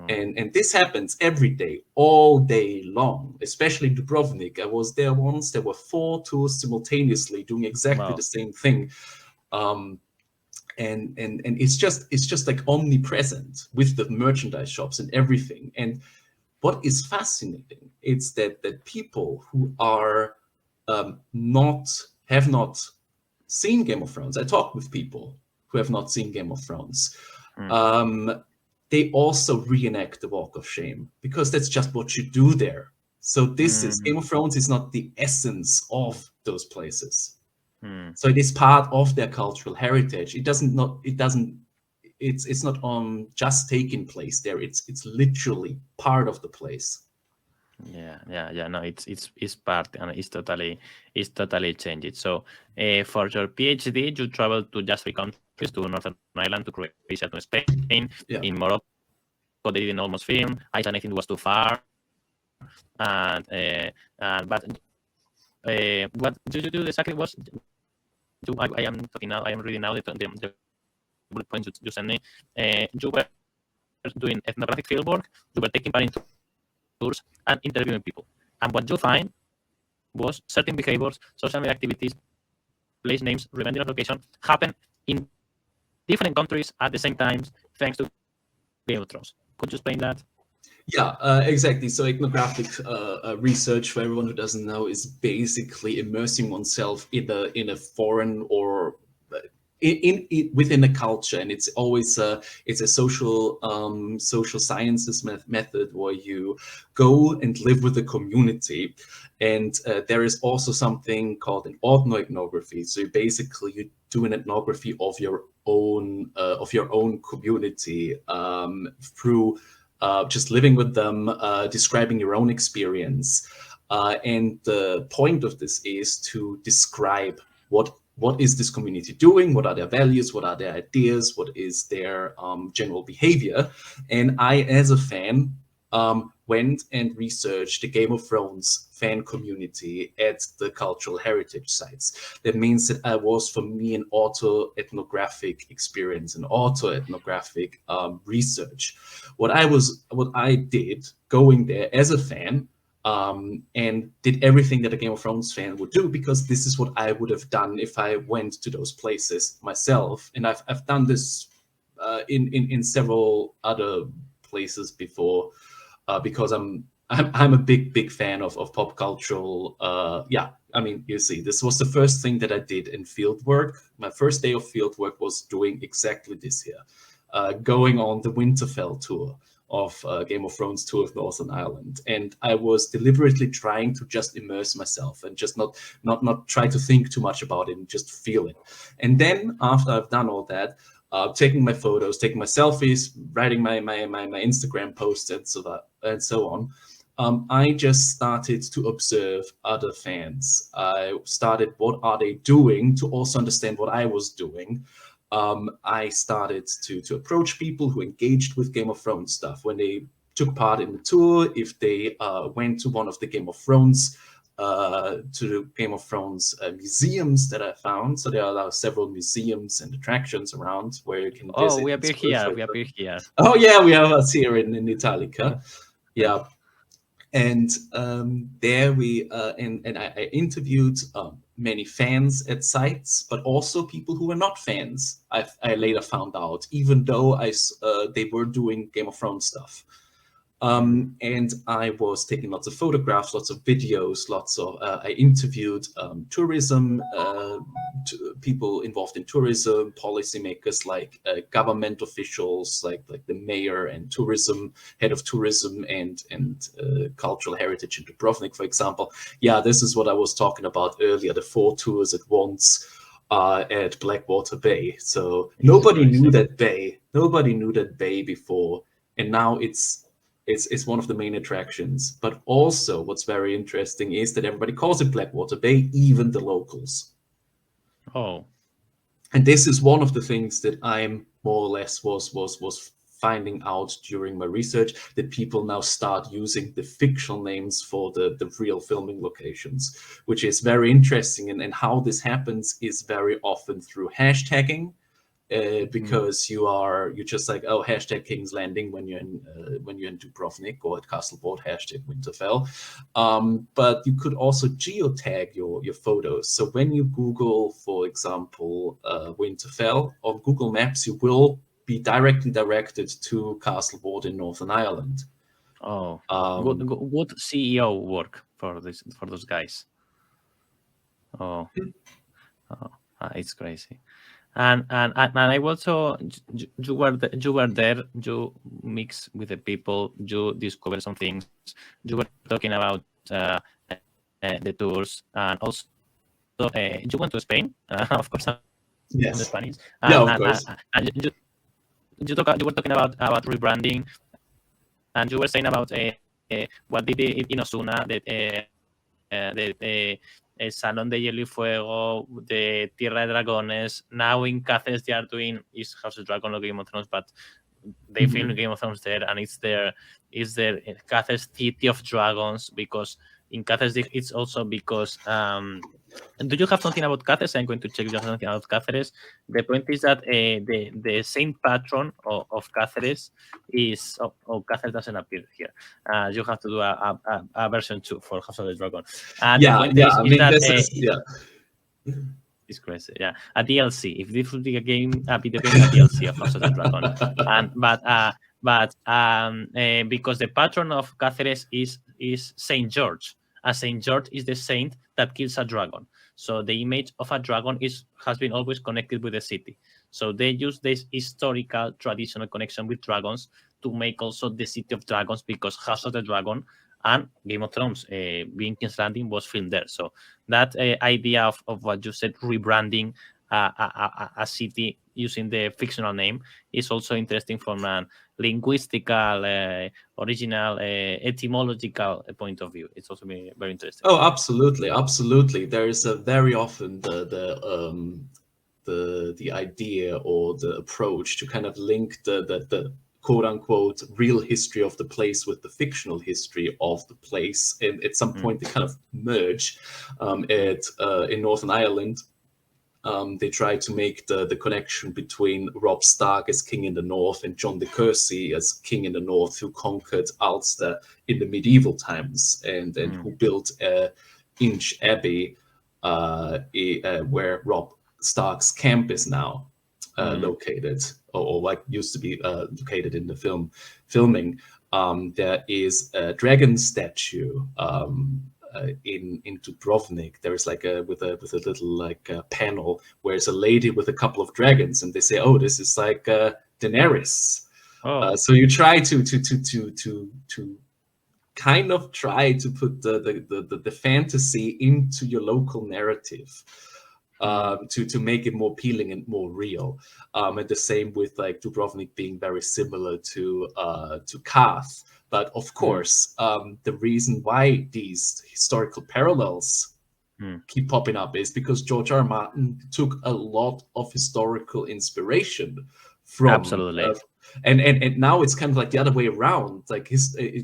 And this happens every day, all day long, especially Dubrovnik. I was there once. There were 4 tours simultaneously doing exactly the same thing. And it's just like omnipresent with the merchandise shops and everything. And what is fascinating is that people who are have not seen Game of Thrones. I talked with people who have not seen Game of Thrones. They also reenact the Walk of Shame because that's just what you do there. So this is Game of Thrones is not the essence of those places. So it is part of their cultural heritage. It's not just taking place there. It's literally part of the place. Yeah. No, it's part, and it's totally changed. So, for your PhD, you traveled to just 3 countries, to Northern Ireland, to Croatia, to Spain, in Morocco, they didn't almost film. Iceland, I think, was too far. But what did you do exactly was, I am talking now, I am reading now the bullet points you sent me. You were doing ethnographic fieldwork, you were taking part in tours and interviewing people. And what you find was certain behaviors, social media activities, place names, remainder of location happen in different countries at the same time, thanks to Game of Thrones. Could you explain that? Yeah, exactly. So ethnographic research, for everyone who doesn't know, is basically immersing oneself in a foreign or within a culture, and it's always it's a social sciences method where you go and live with the community. And there is also something called an ethnography. So basically you do an ethnography of your own community through just living with them, describing your own experience. And the point of this is to describe what is this community doing, what are their values, what are their ideas, what is their general behavior. And I, as a fan, went and researched the Game of Thrones fan community at the cultural heritage sites. That means that I was, for me, an auto-ethnographic experience, an auto-ethnographic research. What I did going there as a fan, and did everything that a Game of Thrones fan would do, because this is what I would have done if I went to those places myself. And I've done this in several other places before, because I'm a big fan of pop cultural. Yeah, I mean, you see, this was the first thing that I did in field work. My first day of field work was doing exactly this here, going on the Winterfell tour of Game of Thrones tour of Northern Ireland. And I was deliberately trying to just immerse myself and just not try to think too much about it and just feel it. And then after I've done all that, taking my photos, taking my selfies, writing my Instagram posts and so on, I just started to observe other fans. I started, what are they doing, to also understand what I was doing. I started to approach people who engaged with Game of Thrones stuff when they took part in the tour, if they went to one of the Game of Thrones museums that I found. So there are several museums and attractions around where you can visit. We appear here. Oh yeah, we have us here in Italica. Yeah. And there we and I interviewed many fans at sites, but also people who were not fans. I later found out, even though they were doing Game of Thrones stuff. And I was taking lots of photographs, lots of videos, I interviewed tourism, people involved in tourism, policymakers, like government officials, like the mayor and head of tourism and cultural heritage in Dubrovnik, for example. Yeah, this is what I was talking about earlier, the 4 tours at once at Blackwater Bay. So nobody knew that bay before, and now it's one of the main attractions. But also what's very interesting is that everybody calls it Blackwater Bay, even the locals. Oh. And this is one of the things that I'm more or less was finding out during my research, that people now start using the fictional names for the real filming locations, which is very interesting. And how this happens is very often through hashtagging. Because you're just like, oh, hashtag King's Landing when you're in Dubrovnik, or at Castleboard, hashtag Winterfell. But you could also geotag your photos. So when you Google, for example, Winterfell on Google Maps, you will be directly directed to Castleboard in Northern Ireland. Oh, good CEO work for those guys. Oh, it's crazy. And I also, you were there, you mix with the people, you discover some things, you were talking about the tours, and also you went to Spain, of course. Yes. In Spanish. Yeah, of course. And you were talking about rebranding, and you were saying about what did in Osuna, el Salón de Hielo y Fuego, the Tierra de Dragones. Now in Cáceres they are doing House of Dragon or Game of Thrones, but they filmed Game of Thrones there, and it's their Cáceres City of Dragons, because in Cáceres it's also because do you have something about Cáceres? I'm going to check if you have something about Cáceres. The point is that the saint patron of Cáceres is Cáceres doesn't appear here. You have to do a version 2 for House of the Dragon. The point is that it's crazy. Yeah, a DLC. If this would be a video game, a DLC of House of the Dragon. Because the patron of Cáceres is Saint George, and Saint George is the saint that kills a dragon. So the image of a dragon has been always connected with the city. So they use this historical, traditional connection with dragons to make also the City of Dragons, because House of the Dragon and Game of Thrones, being King's Landing, was filmed there. So that idea of what you said, rebranding a city using the fictional name, is also interesting from a linguistical, original, etymological point of view. It's also very interesting. Oh, absolutely. There is very often the idea or the approach to kind of link the quote unquote real history of the place with the fictional history of the place, and at some point they kind of merge. In Northern Ireland, they try to make the connection between Robb Stark as king in the north and John de Courcy as king in the north, who conquered Ulster in the medieval times, and who built Inch Abbey, where Robb Stark's camp is now located, or like used to be located in the filming. There is a dragon statue in Dubrovnik. There is like with a little like panel where it's a lady with a couple of dragons, and they say, "Oh, this is like Daenerys." So you try to kind of try to put the fantasy into your local narrative. To make it more appealing and more real, and the same with like Dubrovnik being very similar to Kath. But of course, the reason why these historical parallels keep popping up is because George R. R. Martin took a lot of historical inspiration from absolutely. And now it's kind of like the other way around. Like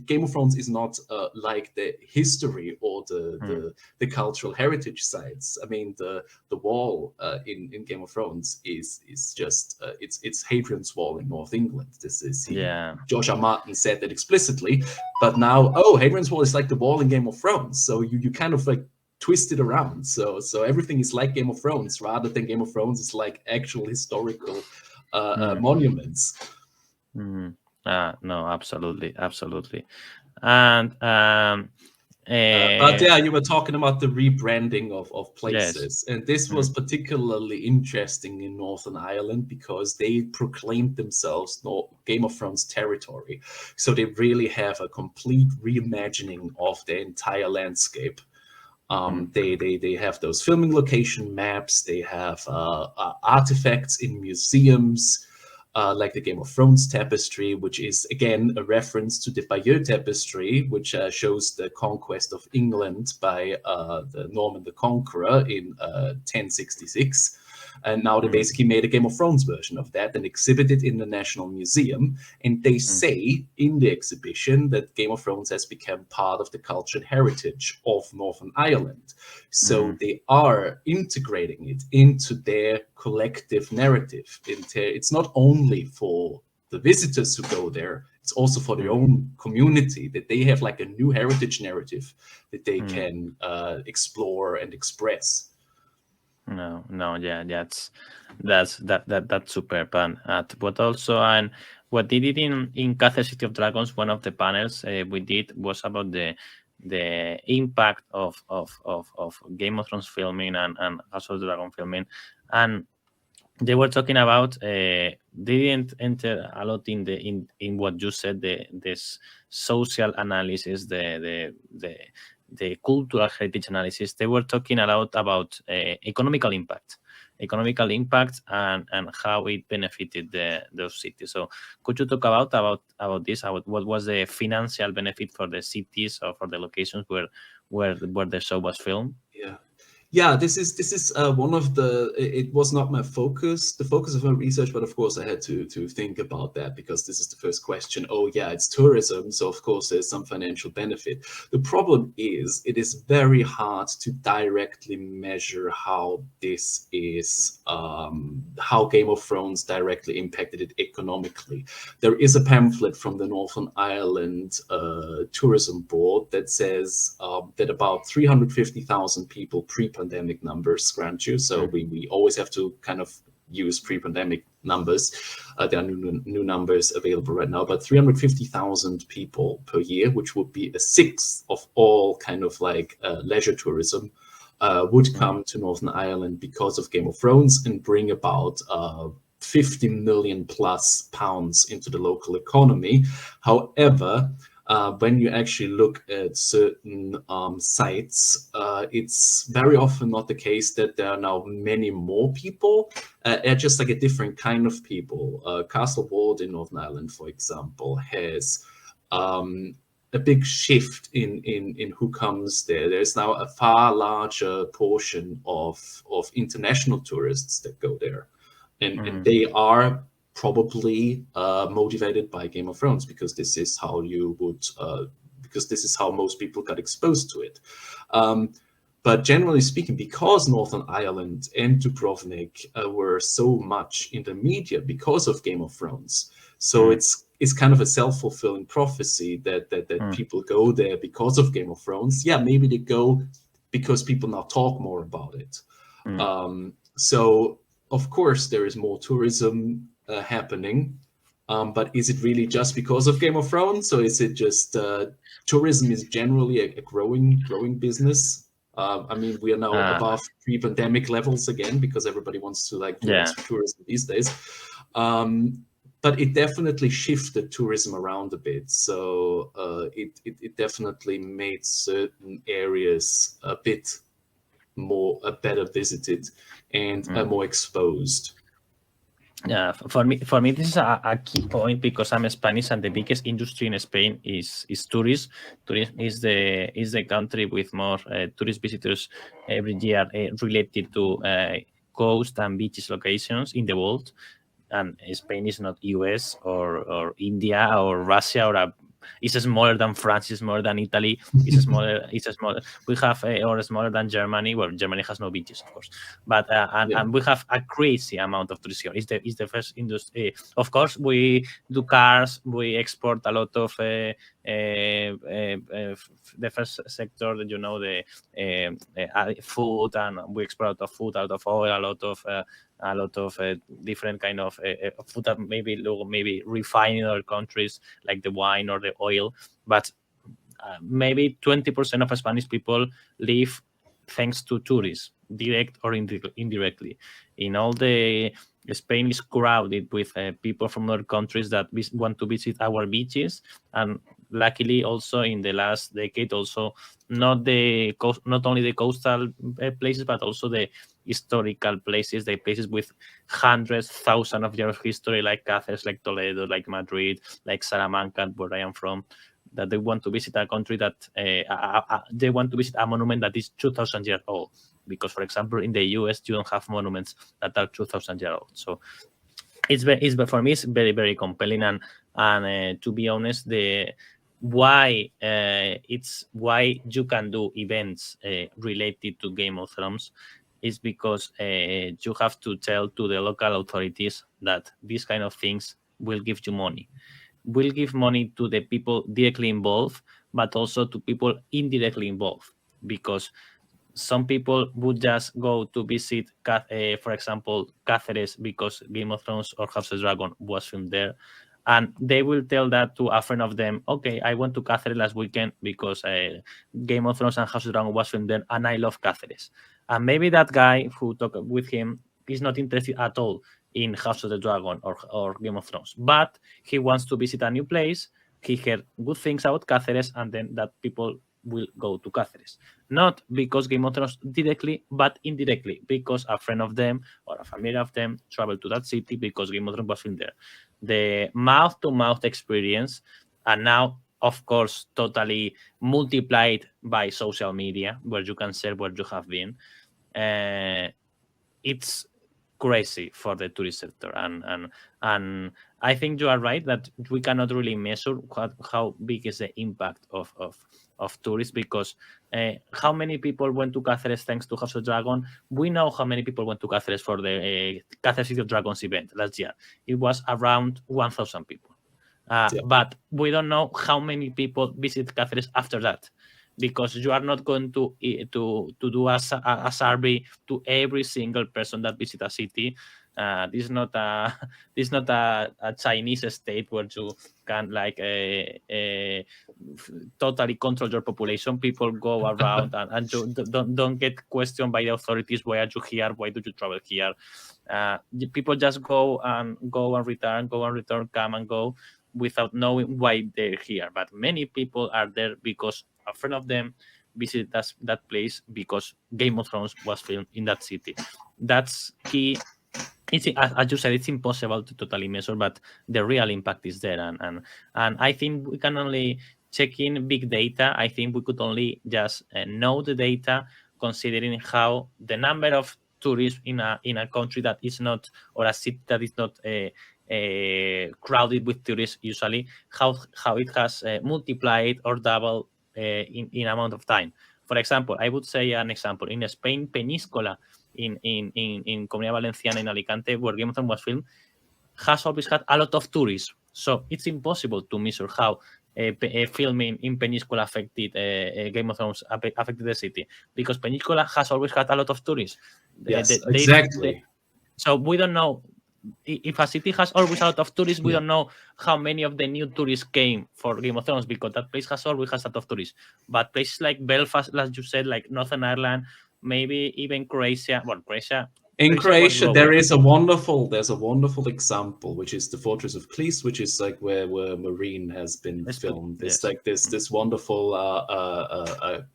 Game of Thrones is not like the history or the cultural heritage sites. I mean, the wall in Game of Thrones is just it's Hadrian's Wall in North England. This is George R. R. Martin said that explicitly, but now Hadrian's Wall is like the wall in Game of Thrones. So you kind of like twist it around. So everything is like Game of Thrones rather than Game of Thrones is like actual historical monuments. No, absolutely. And but yeah, you were talking about the rebranding of places, and this was particularly interesting in Northern Ireland because they proclaimed themselves Game of Thrones territory. So they really have a complete reimagining of the entire landscape. They have those filming location maps. They have artifacts in museums. Like the Game of Thrones tapestry, which is again a reference to the Bayeux tapestry, which shows the conquest of England by the Norman the Conqueror in 1066. And now they basically made a Game of Thrones version of that and exhibited in the National Museum. And they say in the exhibition that Game of Thrones has become part of the cultural heritage of Northern Ireland. So they are integrating it into their collective narrative. It's not only for the visitors who go there, it's also for their own community, that they have like a new heritage narrative that they can explore and express. No, yeah, that's superb. And but also, and what they did in Cáceres City of Dragons, one of the panels we did was about the impact of Game of Thrones filming and House of the Dragon filming, and they were talking about they didn't enter a lot in what you said, this social analysis, the cultural heritage analysis. They were talking a lot about economical impact and how it benefited those cities. So could you talk about this? About what was the financial benefit for the cities or for the locations where the show was filmed? Yeah, this is one of the. It was not my focus, the focus of my research, but of course I had to think about that because this is the first question. Oh yeah, it's tourism, so of course there's some financial benefit. The problem is it is very hard to directly measure how this is, how Game of Thrones directly impacted it economically. There is a pamphlet from the Northern Ireland Tourism Board that says that about 350,000 people pre-pandemic numbers grant you. So we always have to kind of use pre-pandemic numbers. There are new numbers available right now, but 350,000 people per year, which would be a sixth of all kind of like leisure tourism, would come to Northern Ireland because of Game of Thrones and bring about 50 million plus pounds into the local economy. However, when you actually look at certain sites, it's very often not the case that there are now many more people. They're just like a different kind of people. Castle Ward in Northern Ireland, for example, has a big shift in who comes there. There's now a far larger portion of international tourists that go there. And they are probably motivated by Game of Thrones because this is how you would, because this is how most people got exposed to it. But generally speaking, because Northern Ireland and Dubrovnik were so much in the media because of Game of Thrones, so it's kind of a self-fulfilling prophecy that people go there because of Game of Thrones. Yeah, maybe they go because people now talk more about it. So of course there is more tourism happening, but is it really just because of Game of Thrones? So is it just tourism is generally a growing business? I mean, we are now above pre-pandemic levels again because everybody wants to like do extra tourism these days. But it definitely shifted tourism around a bit. So it definitely made certain areas a bit more better visited and more exposed. Yeah, for me, this is a key point because I'm Spanish, and the biggest industry in Spain is tourism. Tourism is the country with more tourist visitors every year related to coast and beaches locations in the world. And Spain is not US or India or Russia or it's smaller than France, it's smaller than Italy, it's smaller. We have or smaller than Germany. Well, Germany has no beaches, of course, but and we have a crazy amount of tourism. It's the first industry. Of course, we do cars. We export a lot of the first sector. You know, the food, and we export a lot of food, a lot of oil, a lot of different kind of food that maybe refined in other countries, like the wine or the oil. But maybe 20% of Spanish people live thanks to tourism, direct or indirectly. In all the Spain is crowded with people from other countries that want to visit our beaches, and luckily also in the last decade also not only the coastal places but also the historical places, the places with hundreds, thousands of years of history, like Cáceres, like Toledo, like Madrid, like Salamanca, where I am from, that they want to visit a country that they want to visit a monument that is 2,000 years old. Because, for example, in the US, you don't have monuments that are 2,000 years old. So for me, it's very, very compelling. And to be honest, why you can do events related to Game of Thrones is because you have to tell to the local authorities that these kind of things will give you money. Will give money to the people directly involved, but also to people indirectly involved, because some people would just go to visit, for example, Cáceres because Game of Thrones or House of Dragon was filmed there. And they will tell that to a friend of them, okay, I went to Cáceres last weekend because Game of Thrones and House of Dragon was filmed there, and I love Cáceres. And maybe that guy who talked with him is not interested at all in House of the Dragon or Game of Thrones, but he wants to visit a new place. He heard good things about Cáceres, and then that people will go to Cáceres. Not because Game of Thrones directly, but indirectly, because a friend of them or a family of them traveled to that city because Game of Thrones was filmed there. The mouth-to-mouth experience, and now, of course, totally multiplied by social media, where you can share where you have been. it's crazy for the tourist sector, and I think you are right that we cannot really measure how big is the impact of tourists, because how many people went to Cáceres thanks to House of Dragon? We know how many people went to Cáceres for the Cáceres City of Dragons event last year. It was around 1,000 people. But we don't know how many people visit Cáceres after that, because you are not going to do a survey to every single person that visits a city. This is not a Chinese state where you can totally control your population. People go around and you don't get questioned by the authorities. Why are you here? Why do you travel here? People just go and return, come and go, without knowing why they're here. But many people are there because a friend of them visited that place because Game of Thrones was filmed in that city. That's key. It's, as you said, it's impossible to totally measure, but the real impact is there. And I think we can only check in big data. I think we could only just know the data considering how the number of tourists in a country that is not, or a city that is not crowded with tourists usually, how it has multiplied or doubled in amount of time. For example, I would say an example in Spain, Peñíscola in Comunidad Valenciana in Alicante, where Game of Thrones was filmed, has always had a lot of tourists. So it's impossible to measure how filming in Peñíscola affected Game of Thrones, affected the city, because Peñíscola has always had a lot of tourists. Yes, exactly. So we don't know. If a city has always a lot of tourists, we don't know how many of the new tourists came for Game of Thrones, because that place has always has a lot of tourists. But places like Belfast, as you said, like Northern Ireland, maybe even Croatia. Well, Croatia. In Croatia, there's a wonderful example, which is the Fortress of Klis, which is like where Marine has been filmed. It's like this wonderful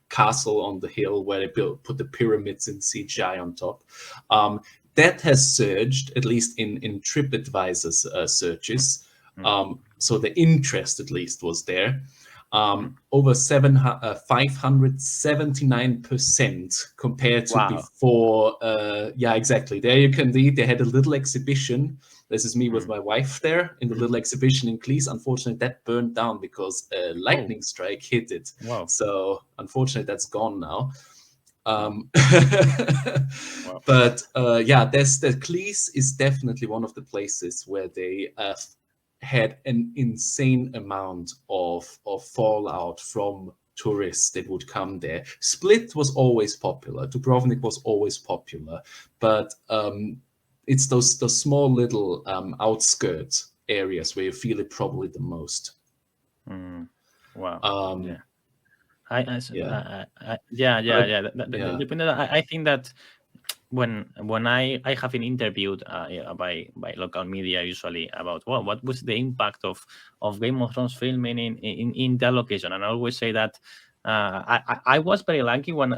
castle on the hill where they put the pyramids in CGI on top. That has surged, at least in TripAdvisor's searches. So the interest, at least, was there. Over 579% compared to before. Yeah, exactly. There you can read. They had a little exhibition. This is me with my wife there in the little exhibition in Klis. Unfortunately, that burned down because a lightning strike hit it. Wow. So unfortunately, that's gone now. But yeah, the Klis is definitely one of the places where they had an insane amount of fallout from tourists that would come there. Split was always popular. Dubrovnik was always popular, but it's those small little outskirts areas where you feel it probably the most. Wow. I think that when I have been interviewed by local media usually about what was the impact of Game of Thrones filming in that location, and I always say that I was very lucky when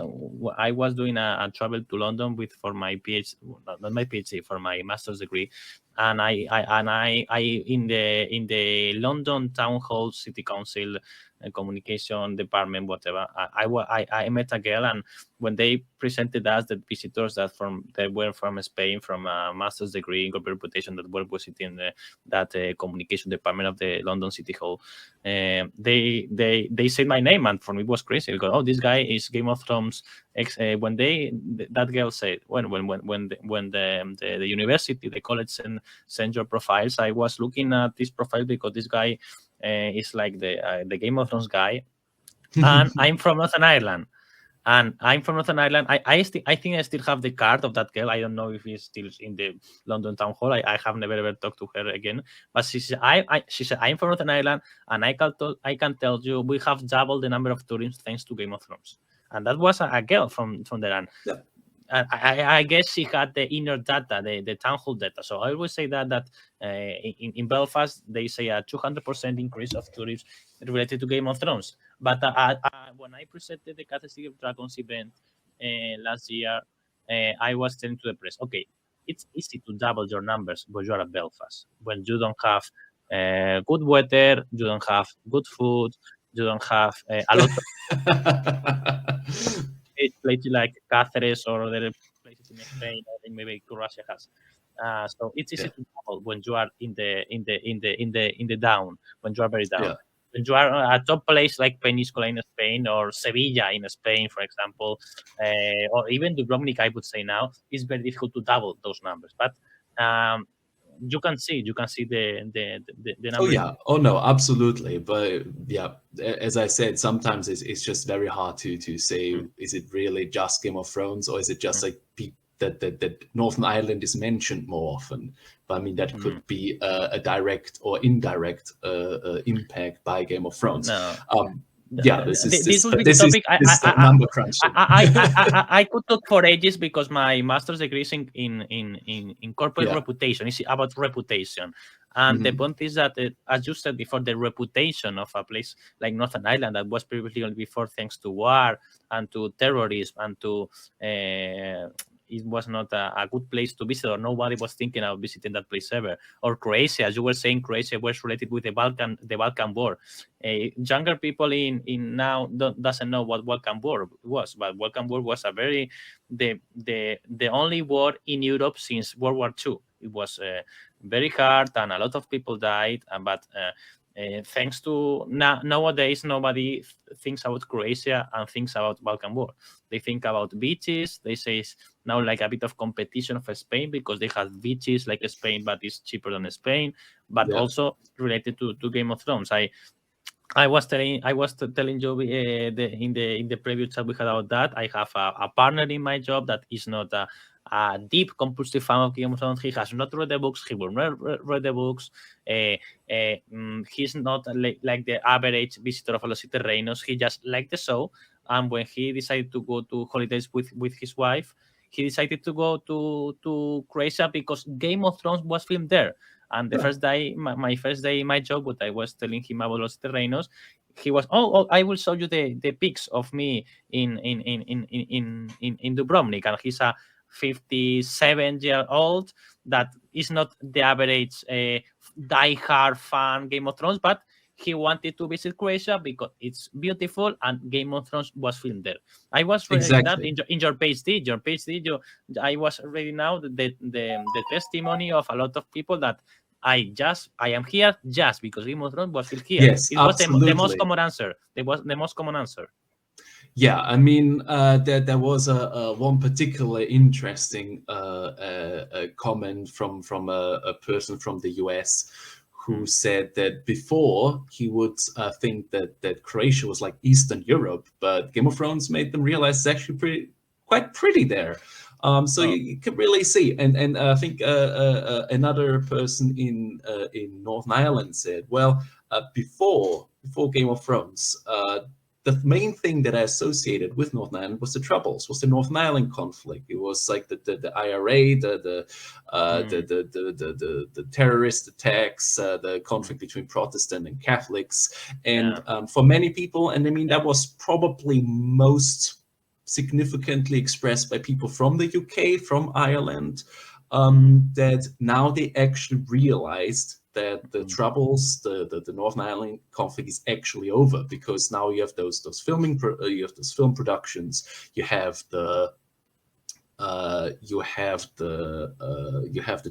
I was doing a travel to London for my PhD, not my PhD, for my master's degree, and I in the London Town Hall, City Council, communication department, whatever. I met a girl, and when they presented us the visitors that were from Spain, from a master's degree in corporate reputation, that were visiting that communication department of the London City Hall, they said my name, and for me it was crazy because this guy is Game of Thrones. When that girl said when the university, the college send your profiles, I was looking at this profile because this guy is like the Game of Thrones guy, and I'm from Northern Ireland. I think I still have the card of that girl. I don't know if he's still in the London Town Hall. I have never ever talked to her again. But she said, I'm from Northern Ireland, and I can tell you we have doubled the number of tourists thanks to Game of Thrones. And that was a girl from there. And I guess she had the inner data, the town hall data. So I always say that in Belfast, they say a 200% increase of tourists related to Game of Thrones. But when I presented the Casa City of Dragons event last year, I was telling to the press, okay, it's easy to double your numbers, but you're at Belfast. When you don't have good weather, you don't have good food, you don't have a lot of places like Cáceres or other places in Spain, or maybe Croatia has. So it's easy to travel when you are in the down, when you are very down. Yeah. When you are a top place like Península in Spain or Sevilla in Spain, for example, or even Dubrovnik, I would say now, it's very difficult to double those numbers. But you can see the Oh numbers. yeah. Oh no, absolutely. But yeah, as I said, sometimes it's just very hard to say, is it really just Game of Thrones, or is it just like that Northern Ireland is mentioned more often? But I mean, that could be a direct or indirect impact by Game of Thrones. No. Yeah, this would be the topic. This is number crunching. I could talk for ages because my master's degree is in corporate reputation. It's about reputation. And the point is that, as you said before, the reputation of a place like Northern Ireland that was previously only before thanks to war and to terrorism and to it was not a good place to visit, or nobody was thinking of visiting that place ever. Or Croatia, as you were saying, Croatia was related with the Balkan War. Younger people in now doesn't know what Balkan War was, but Balkan War was the only war in Europe since World War II. It was very hard, and a lot of people died. But thanks to nowadays, nobody thinks about Croatia and thinks about Balkan War. They think about beaches. They say it's now like a bit of competition of Spain because they have beaches like Spain, but it's cheaper than Spain. But also related to Game of Thrones. I was telling you in the previous chat we had about that. I have a partner in my job that is not a deep compulsive fan of Game of Thrones. He has not read the books. He will not read the books. He's not like the average visitor of Los Reinos. He just liked the show. And when he decided to go to holidays with his wife, he decided to go to Croatia because Game of Thrones was filmed there. And the first day, my first day in my job, what I was telling him about Los Terrenos, he was, I will show you the pics of me in Dubrovnik. And he's a 57-year-old that is not the average die-hard fan Game of Thrones, but he wanted to visit Croatia because it's beautiful and Game of Thrones was filmed there. I was reading that in your PhD. Your PhD, I was reading now the testimony of a lot of people that I am here just because Game of Thrones was filmed here. Yes, it was the most common answer. It was the most common answer. Yeah, I mean, there was a one particularly interesting comment from a person from the US who said that before he would think that Croatia was like Eastern Europe, but Game of Thrones made them realize it's actually quite pretty there. So you can really see, and I think another person in Northern Ireland said, well, before Game of Thrones, the main thing that I associated with Northern Ireland was the Troubles, was the Northern Ireland conflict. It was like the IRA, the terrorist attacks, the conflict between Protestant and Catholics, and for many people, and I mean that was probably most significantly expressed by people from the UK, from Ireland, that now they actually realized that the Troubles, the Northern Ireland conflict is actually over, because now you have those film productions, you have the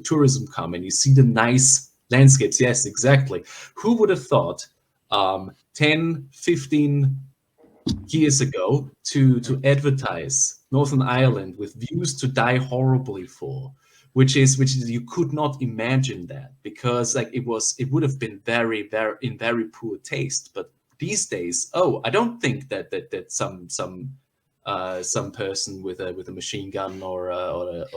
tourism come, and you see the nice landscapes. Yes, exactly. Who would have thought 10, 15 years ago to advertise Northern Ireland with views to die horribly for, which is you could not imagine that, because like it would have been very in very poor taste. But these days, I don't think that some person with a machine gun or a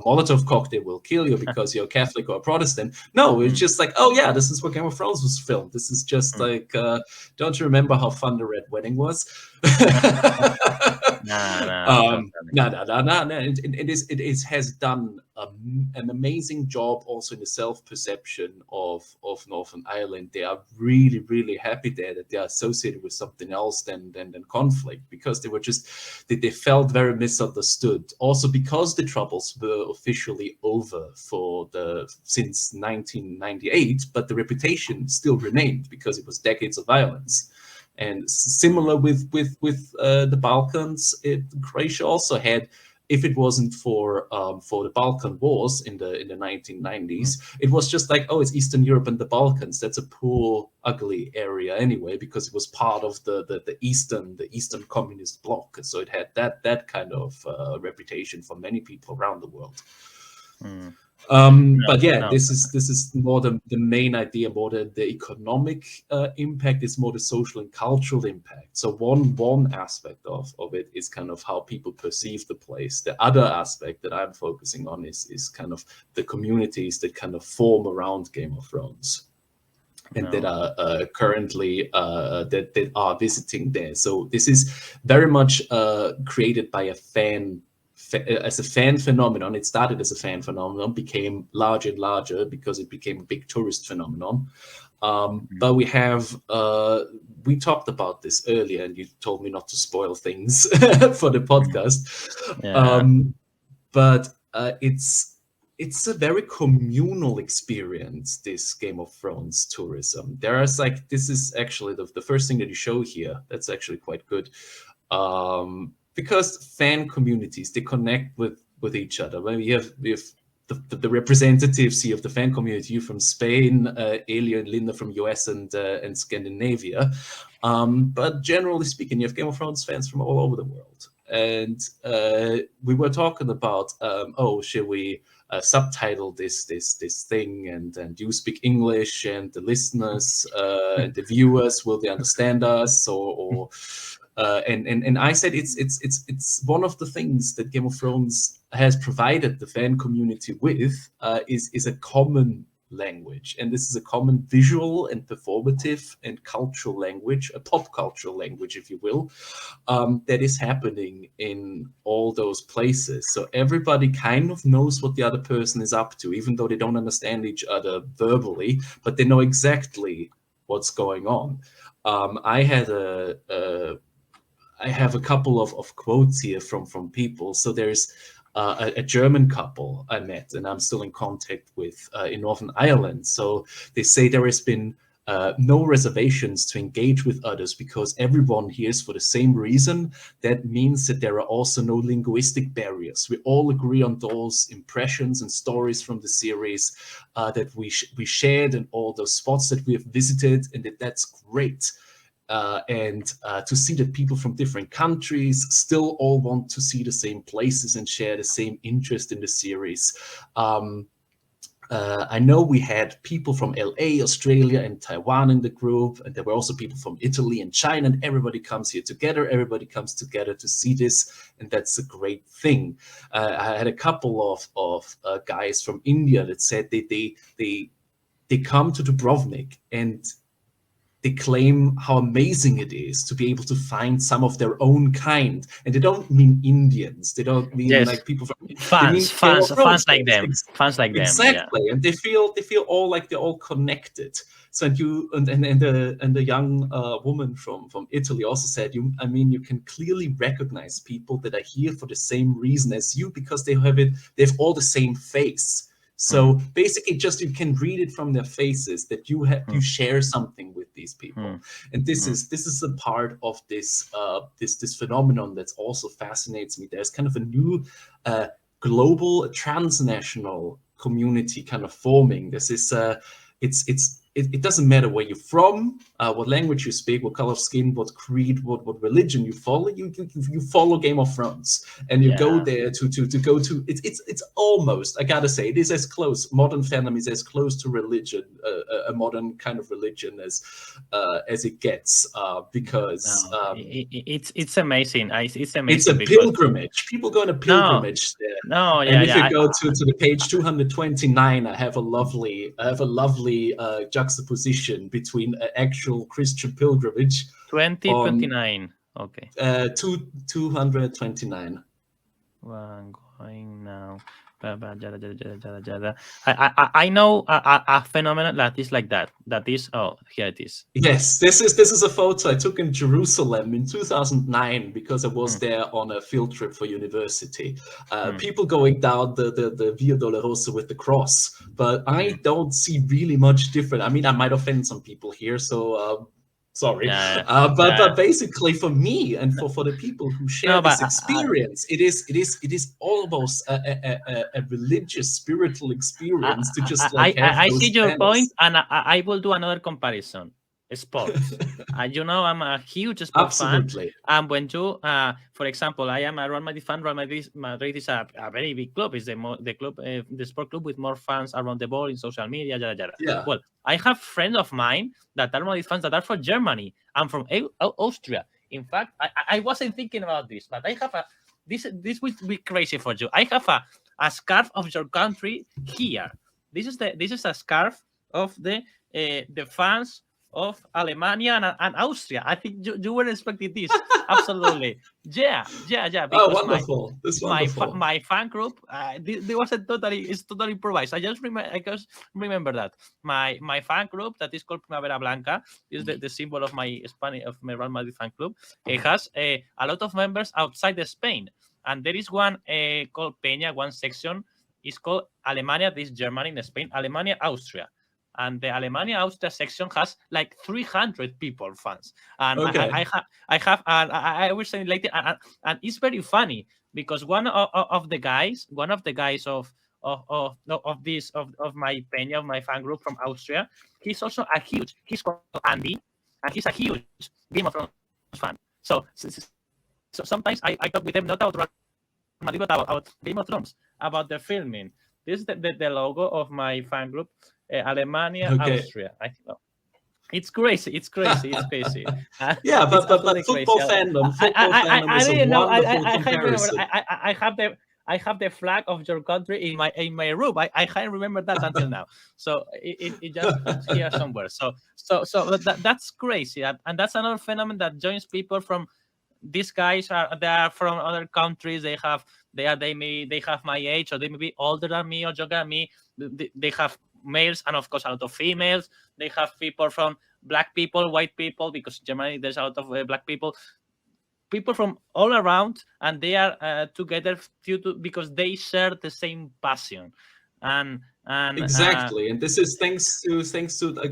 Molotov cocktail will kill you because you're Catholic or Protestant. No, it's just like, oh yeah, this is where Game of Thrones was filmed. This is just like, don't you remember how fun the Red Wedding was? No. It has done an amazing job also in the self-perception of Northern Ireland. They are really, really happy there that they are associated with something else than conflict, because they felt very misunderstood. Also because the Troubles were officially over since 1998, but the reputation still remained because it was decades of violence. And similar with the Balkans, Croatia also had if it wasn't for the Balkan Wars in the 1990s, it was just like, oh, it's Eastern Europe and the Balkans. That's a poor, ugly area anyway, because it was part of the Eastern communist bloc. So it had that kind of reputation for many people around the world. But yeah, this is more the main idea, more the economic impact is more the social and cultural impact. So one aspect of it is kind of how people perceive the place. The other aspect that I'm focusing on is kind of the communities that kind of form around Game of Thrones and that are currently that are visiting there. So this is very much created by a fan phenomenon. It started as a fan phenomenon, became larger and larger because it became a big tourist phenomenon. But we talked about this earlier, and you told me not to spoil things for the podcast. But it's a very communal experience, this Game of Thrones tourism. This is actually the first thing that you show here. That's actually quite good. Because fan communities, they connect with each other. Well, we have the representatives here of the fan community, you from Spain, Elia and Linda from US and Scandinavia. But generally speaking, you have Game of Thrones fans from all over the world. And we were talking about, should we subtitle this thing, and you speak English, and the listeners and the viewers, will they understand us, or and I said it's one of the things that Game of Thrones has provided the fan community with is a common language, and this is a common visual and performative and cultural language, a pop cultural language, if you will, that is happening in all those places. So everybody kind of knows what the other person is up to, even though they don't understand each other verbally, but they know exactly what's going on. I have a couple of quotes here from people. So there's a German couple I met, and I'm still in contact with in Northern Ireland. So they say there has been no reservations to engage with others because everyone here is for the same reason. That means that there are also no linguistic barriers. We all agree on those impressions and stories from the series that we shared, and all those spots that we have visited, and that's great. And to see that people from different countries still all want to see the same places and share the same interest in the series. I know we had people from LA, Australia, and Taiwan in the group, and there were also people from Italy and China, and everybody comes here together. Everybody comes together to see this, and that's a great thing. I had a couple of guys from India that said they come to Dubrovnik and they claim how amazing it is to be able to find some of their own kind, and they don't mean Indians. They don't mean like people from fans like them. Fans like them. Exactly, and they feel all like they're all connected. So and the young woman from Italy also said, you can clearly recognize people that are here for the same reason as you, because they have all the same face. So basically, just you can read it from their faces that you share something with these people, and this is a part of this phenomenon that also fascinates me. There's kind of a new global, transnational community kind of forming. This is it doesn't matter where you're from, what language you speak, what color of skin, what creed, what religion you follow. You follow Game of Thrones, and you go there to go to. It's almost, I gotta say, it is as close. Modern fandom is as close to religion, a modern kind of religion as it gets, because it's amazing. It's amazing. It's a pilgrimage. People go on a pilgrimage there. And if you go to the page 229, I have a lovely juxtaposition between an actual Christian pilgrimage. 2029. Okay. 229. Well, I'm going now. I know a phenomenon that is like that. That is, here it is. Yes, this is a photo I took in Jerusalem in 2009 because I was there on a field trip for university. People going down the Via Dolorosa with the cross, but I don't see really much different. I mean, I might offend some people here, so Sorry, Yeah, but basically for me and for the people who share no, but this experience, it is almost a religious, spiritual experience to just like have I those see your point, banners. and I will do another comparison. Sports. I'm a huge sport fan. Absolutely. And when you, for example, I am a Real Madrid fan. Madrid is a very big club. It's the club, the sport club with more fans around the world in social media, yada, yada. Yeah. Well, I have friends of mine that are Madrid fans that are from Germany and from Austria. In fact, I wasn't thinking about this, but I have this will be crazy for you. I have a scarf of your country here. This is a scarf of the fans of Alemania and Austria. I think you were expecting this. Absolutely. Yeah. Oh, Because wonderful. That's wonderful. my fan group, there was it's totally improvised. I just remember that my fan group that is called Primavera Blanca is the symbol of my Real Madrid fan club. It has a lot of members outside of Spain, and there is one called Peña. One section is called Alemania. This is Germany in Spain. Alemania, Austria. And the Alemania Austria section has like 300 people fans, and Okay. I was saying later, and it's very funny because one of the guys of my Peña, of my fan group from Austria, he's also he's called Andy, and he's a huge Game of Thrones fan. So sometimes I talk with them not about Madrid, but about Game of Thrones, about the filming. This is the logo of my fan group. Alemania, Okay. Austria. It's crazy. Yeah, but absolutely football crazy. fandom is a wonderful comparison. I have the flag of your country in my room. I can't remember that until now. So it just it's here somewhere. So that's crazy, and that's another phenomenon that joins people from. These guys they are from other countries. They have my age, or they may be older than me or younger than me. They have males and of course a lot of females. They have people from black people, white people, because in Germany there's a lot of black people from all around, and they are together because they share the same passion. And exactly, and this is thanks to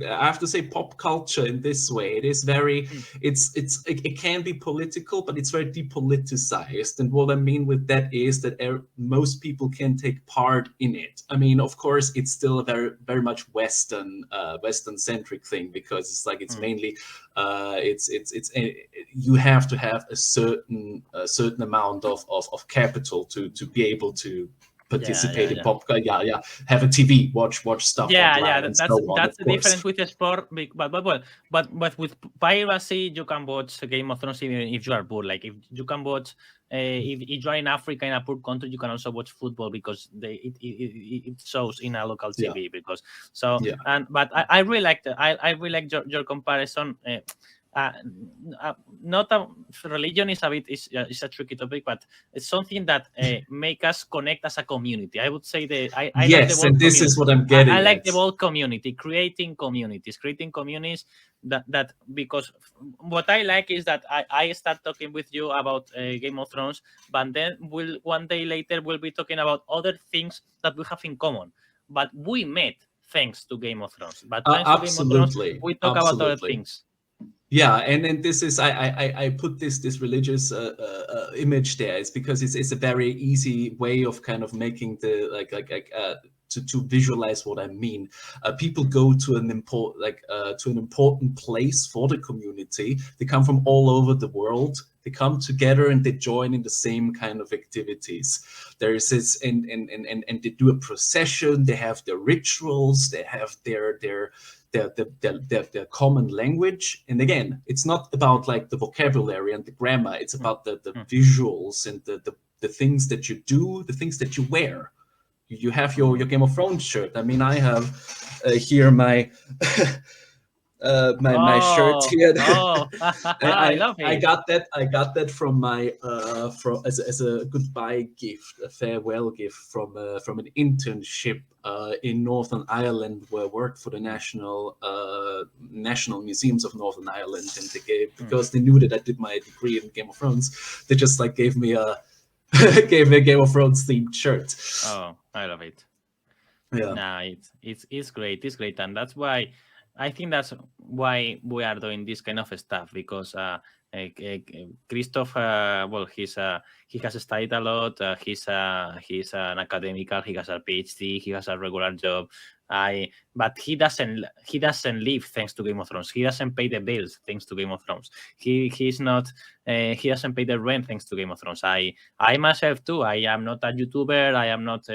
I have to say pop culture in this way. It is very it can be political, but it's very depoliticized. And what I mean with that is that most people can take part in it. I mean, of course, it's still a very much Western centric thing, because it's like it's mainly you have to have a certain amount of capital to be able to participate in pop. Have a TV, watch stuff. That's the difference with the sport. But with piracy, you can watch Game of Thrones even if you are poor. Like if you can watch, if you are in Africa in a poor country, you can also watch football because it shows in a local TV. Because but I really like your comparison. Not a religion is a tricky topic, but it's something that make us connect as a community. I would say that I yes, like the and this community. is what I'm getting. I like the whole community, creating communities that because what I like is that I start talking with you about Game of Thrones, but then one day later we'll be talking about other things that we have in common, but we met thanks to Game of Thrones. But thanks to Game of Thrones, we talk about other things. Yeah, and this is I put this religious image there. It's because it's a very easy way of kind of making the to visualize what I mean. People go to an important place for the community. They come from all over the world. They come together and they join in the same kind of activities. There is this and they do a procession. They have their rituals. They have their common language. And again, it's not about like the vocabulary and the grammar. It's about the visuals and the things that you do, the things that you wear. You have your Game of Thrones shirt. I mean, I have here my my shirt here. I love it. I got that from my as a goodbye gift, a farewell gift from an internship in Northern Ireland, where I worked for the National Museums of Northern Ireland, and they gave, because they knew that I did my degree in Game of Thrones, they just like gave me a Game of Thrones themed shirt. Oh, I love it. Yeah, Nah, it's great. It's great, and that's why I think that's why we are doing this kind of stuff, because Christoph, he has studied a lot. He's an academical. He has a PhD. He has a regular job. But he doesn't live thanks to Game of Thrones. He doesn't pay the bills thanks to Game of Thrones. He's not. He doesn't pay the rent thanks to Game of Thrones. I myself too. I am not a YouTuber. I am not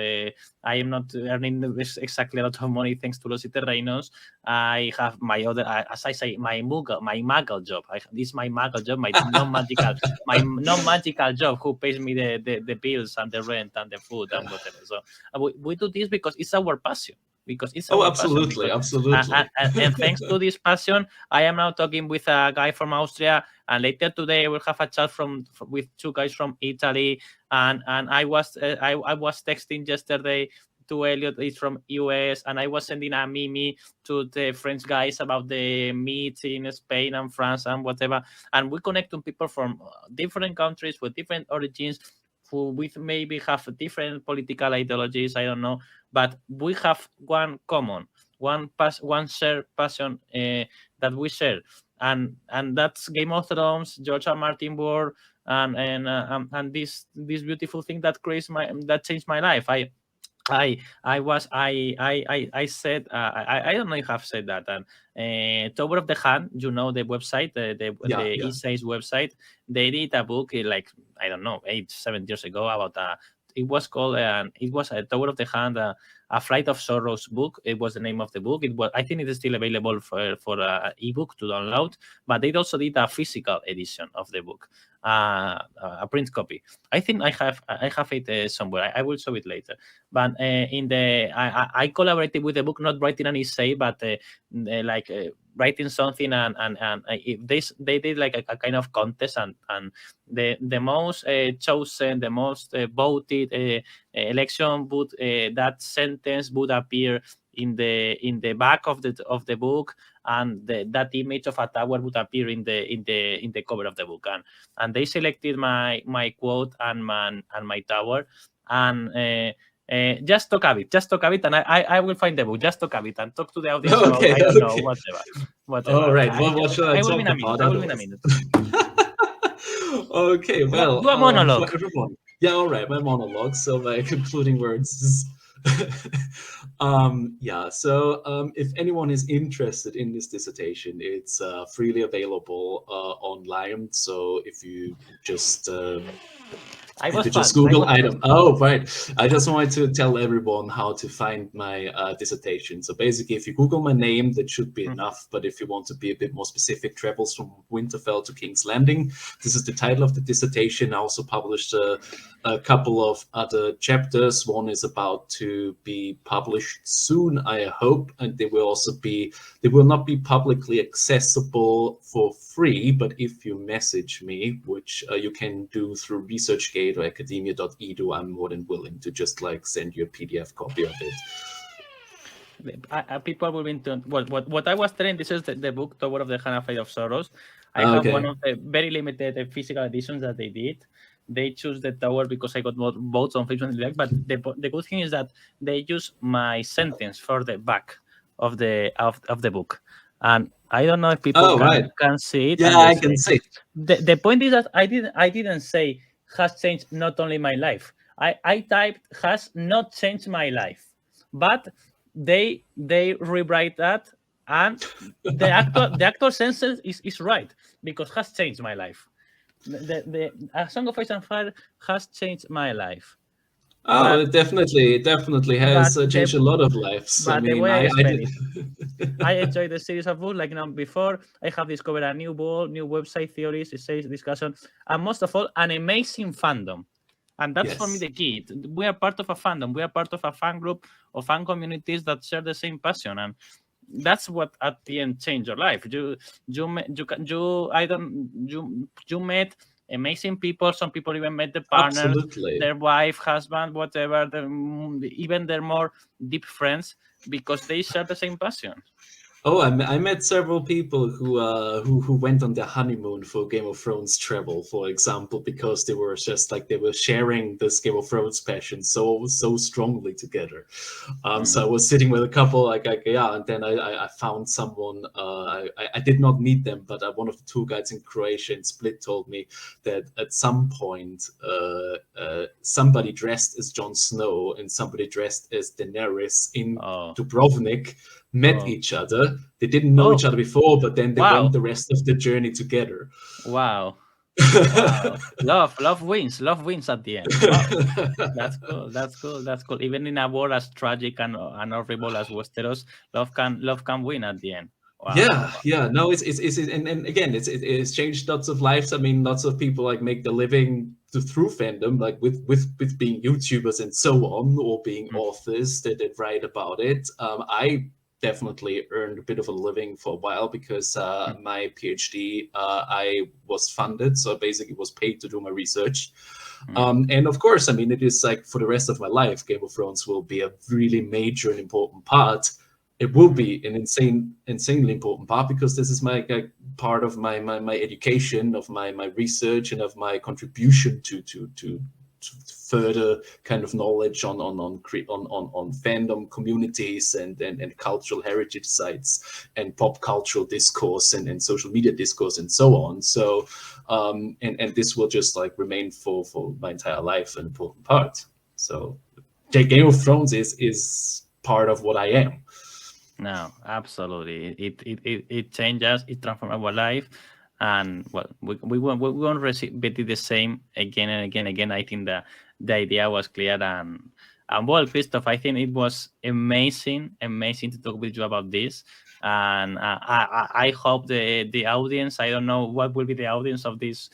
earning exactly a lot of money thanks to Los Terrenos. I have my other, as I say, my muggle job. This is my muggle job, my non-magical job, who pays me the bills and the rent and the food and whatever. So we do this because it's our passion. Because it's absolutely. And thanks to this passion, I am now talking with a guy from Austria, and later today we'll have a chat with two guys from Italy, and I was texting yesterday to Elliot. He's from US, and I was sending a meme to the French guys about the meet in Spain and France and whatever, and we connect to people from different countries with different origins, who we maybe have different political ideologies, I don't know, but we have one shared passion that we share, and that's Game of Thrones, George R. Martin world, and this beautiful thing that changed my life. I said, I don't know if I've said that. And Tower of the Hand, the website, the Essays website, they did a book like, I don't know, 7 years ago about it was called it was a Tower of the Hand, a Flight of Sorrows book. It was the name of the book. I think it is still available for ebook to download, but they also did a physical edition of the book, a print copy. I think I have it somewhere. I will show it later. But I collaborated with the book, not writing an essay, but writing something, and they did like a kind of contest, and the most chosen, the most voted election would that sentence would appear in the back of the book, and that image of a tower would appear in the cover of the book, and they selected my quote and my tower, and just talk a bit, and I will find the book. Just talk a bit and talk to the audience about, I don't know, whatever. All right, what should I talk about? I will be in a minute. Okay, well, do a monologue. For everyone. Yeah, all right, my monologue. So my concluding words is, if anyone is interested in this dissertation, it's freely available online. So if you just Google item. Oh, right. I just wanted to tell everyone how to find my dissertation. So basically, if you Google my name, that should be enough. But if you want to be a bit more specific, Travels from Winterfell to King's Landing. This is the title of the dissertation. I also published a couple of other chapters. One is about to be published soon, I hope, and they will not be publicly accessible for free, but if you message me, which you can do through ResearchGate or academia.edu, I'm more than willing to just send you a PDF copy of it. People will be into what I was telling. This is the book Tower of the Hand, Flight of Sorrows. I have one of the very limited physical editions that they did. They choose the tower because I got votes on Facebook and like. But the good thing is that they use my sentence for the back of the book, and I don't know if people can see it. Yeah, I can see it. The point is that I didn't say has changed not only my life. I typed has not changed my life, but they rewrite that, and the actor sentence is right, because has changed my life. The A Song of Ice and Fire has changed my life. Oh, it definitely has changed a lot of lives. But the way I spend it, I enjoy the series of books. Like now, before I have discovered a new book, new website, theories, essays, discussion, and most of all, an amazing fandom. And that's for me the key. We are part of a fandom. We are part of a fan group or fan communities that share the same passion, and that's what at the end changed your life. You met amazing people. Some people even met the partners, their wife, husband, whatever, even their more deep friends, because they share the same passion. Oh, I met several people who went on their honeymoon for Game of Thrones travel, for example, because they were just like they were sharing this Game of Thrones passion so strongly together. So I was sitting with a couple, yeah, and then I found someone. I did not meet them, but one of the tour guides in Croatia in Split told me that at some point somebody dressed as Jon Snow and somebody dressed as Daenerys in Dubrovnik met each other. They didn't know each other before, but then they went the rest of the journey together. Wow. Love wins at the end. Wow. That's cool. Even in a world as tragic and horrible as Westeros, love can win at the end. Wow. Yeah. No, it's and again, it's changed lots of lives. I mean, lots of people like make their living through fandom, like with being YouTubers and so on, or being authors that write about it. I definitely earned a bit of a living for a while because my PhD, I was funded, so I basically was paid to do my research. And of course, I mean, it is like for the rest of my life, Game of Thrones will be a really major and important part. It will be an insanely important part because this is my part of my education, of my research, and of my contribution to further kind of knowledge on fandom communities and cultural heritage sites and pop cultural discourse and social media discourse and so on. So and this will just like remain for my entire life an important part. So Game of Thrones is part of what I am. No, absolutely. It changes, it transforms our life, and well, we won't repeat the same again and again. I think the idea was clear, and well, Christoph, I think it was amazing to talk with you about this, and I hope the audience, I don't know what will be the audience of this,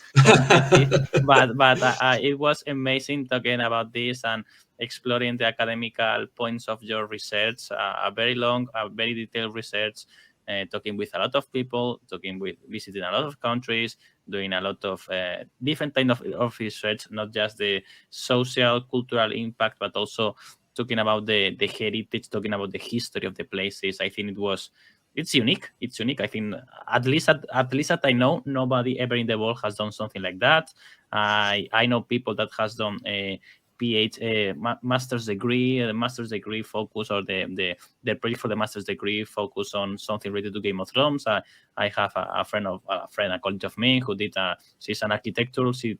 but it was amazing talking about this and exploring the academical points of your research, a very long, very detailed research, talking with a lot of people, visiting a lot of countries, doing a lot of different kind of research, not just the social, cultural impact, but also talking about the heritage, talking about the history of the places. I think it's unique. It's unique. I think at least that I know, nobody ever in the world has done something like that. I know people that has done a master's degree, the master's degree focus, or the project for the master's degree focus on something related to Game of Thrones. I have a colleague of me who did she did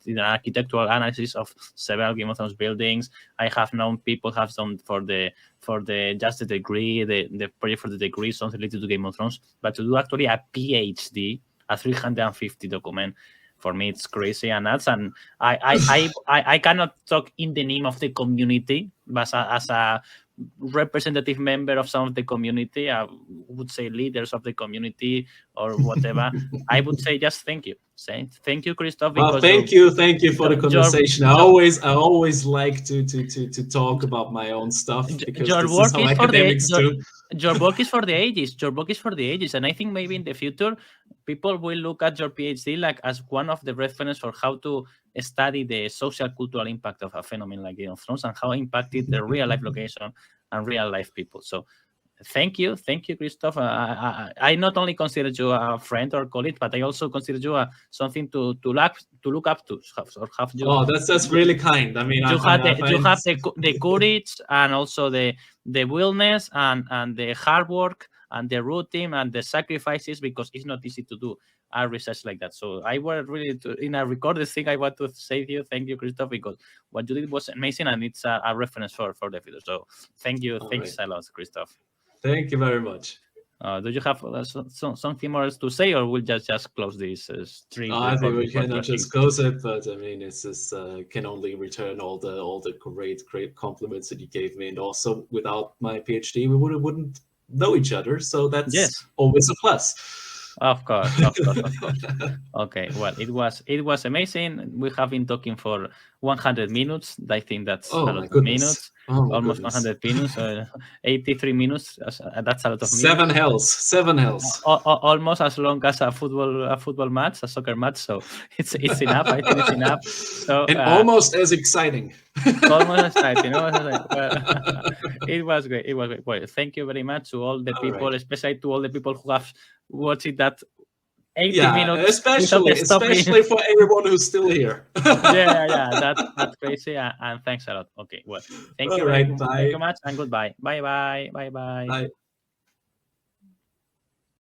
an architectural analysis of several Game of Thrones buildings. I have known people have done for the just the degree, the project for the degree, something related to Game of Thrones, but to do actually a PhD, a 350 document, for me it's crazy and nuts, and I cannot talk in the name of the community, but as a representative member of some of the community, I would say leaders of the community or whatever, I would say just thank you. Say thank you, Christoph. Well, thank you for the conversation. I always like to talk about my own stuff because this is how academics do. Your work is for the ages. Your book is for the ages, and I think maybe in the future, people will look at your PhD like as one of the reference for how to study the social cultural impact of a phenomenon like Game of Thrones and how it impacted the real life location and real life people. So thank you, Christoph. I not only consider you a friend or colleague, but I also consider you something to look up to. Have you? Oh, that's really kind. I mean, you have the courage and also the willingness and the hard work and the routine and the sacrifices, because it's not easy to do a research like that. So I was really in a recorded thing. I want to say to you, thank you, Christoph, because what you did was amazing and it's a reference for the future. So thank you, thanks a lot, Christoph. Thank you very much. Do you have something more to say, or we'll just close this stream? I think we cannot just close it, but I mean, it's just can only return all the great compliments that you gave me, and also without my PhD, we wouldn't know each other, so that's always a plus. Of course. Okay, well, it was amazing. We have been talking for 100 minutes. I think that's a lot of minutes. Almost 100 minutes, 83 minutes. That's a lot of minutes. 7 hells. Almost as long as a football match, a soccer match. So it's enough. I think it's enough. So and almost as exciting. Almost exciting. Well, it was great. It was great. Well, thank you very much to all the people, right. especially to all the people who have watched that 80 Yeah, minutes especially without stopping. for everyone who's still here. Yeah. That's crazy. And thanks a lot. Okay. Well, thank you All right, very bye. much and goodbye. Bye. Bye.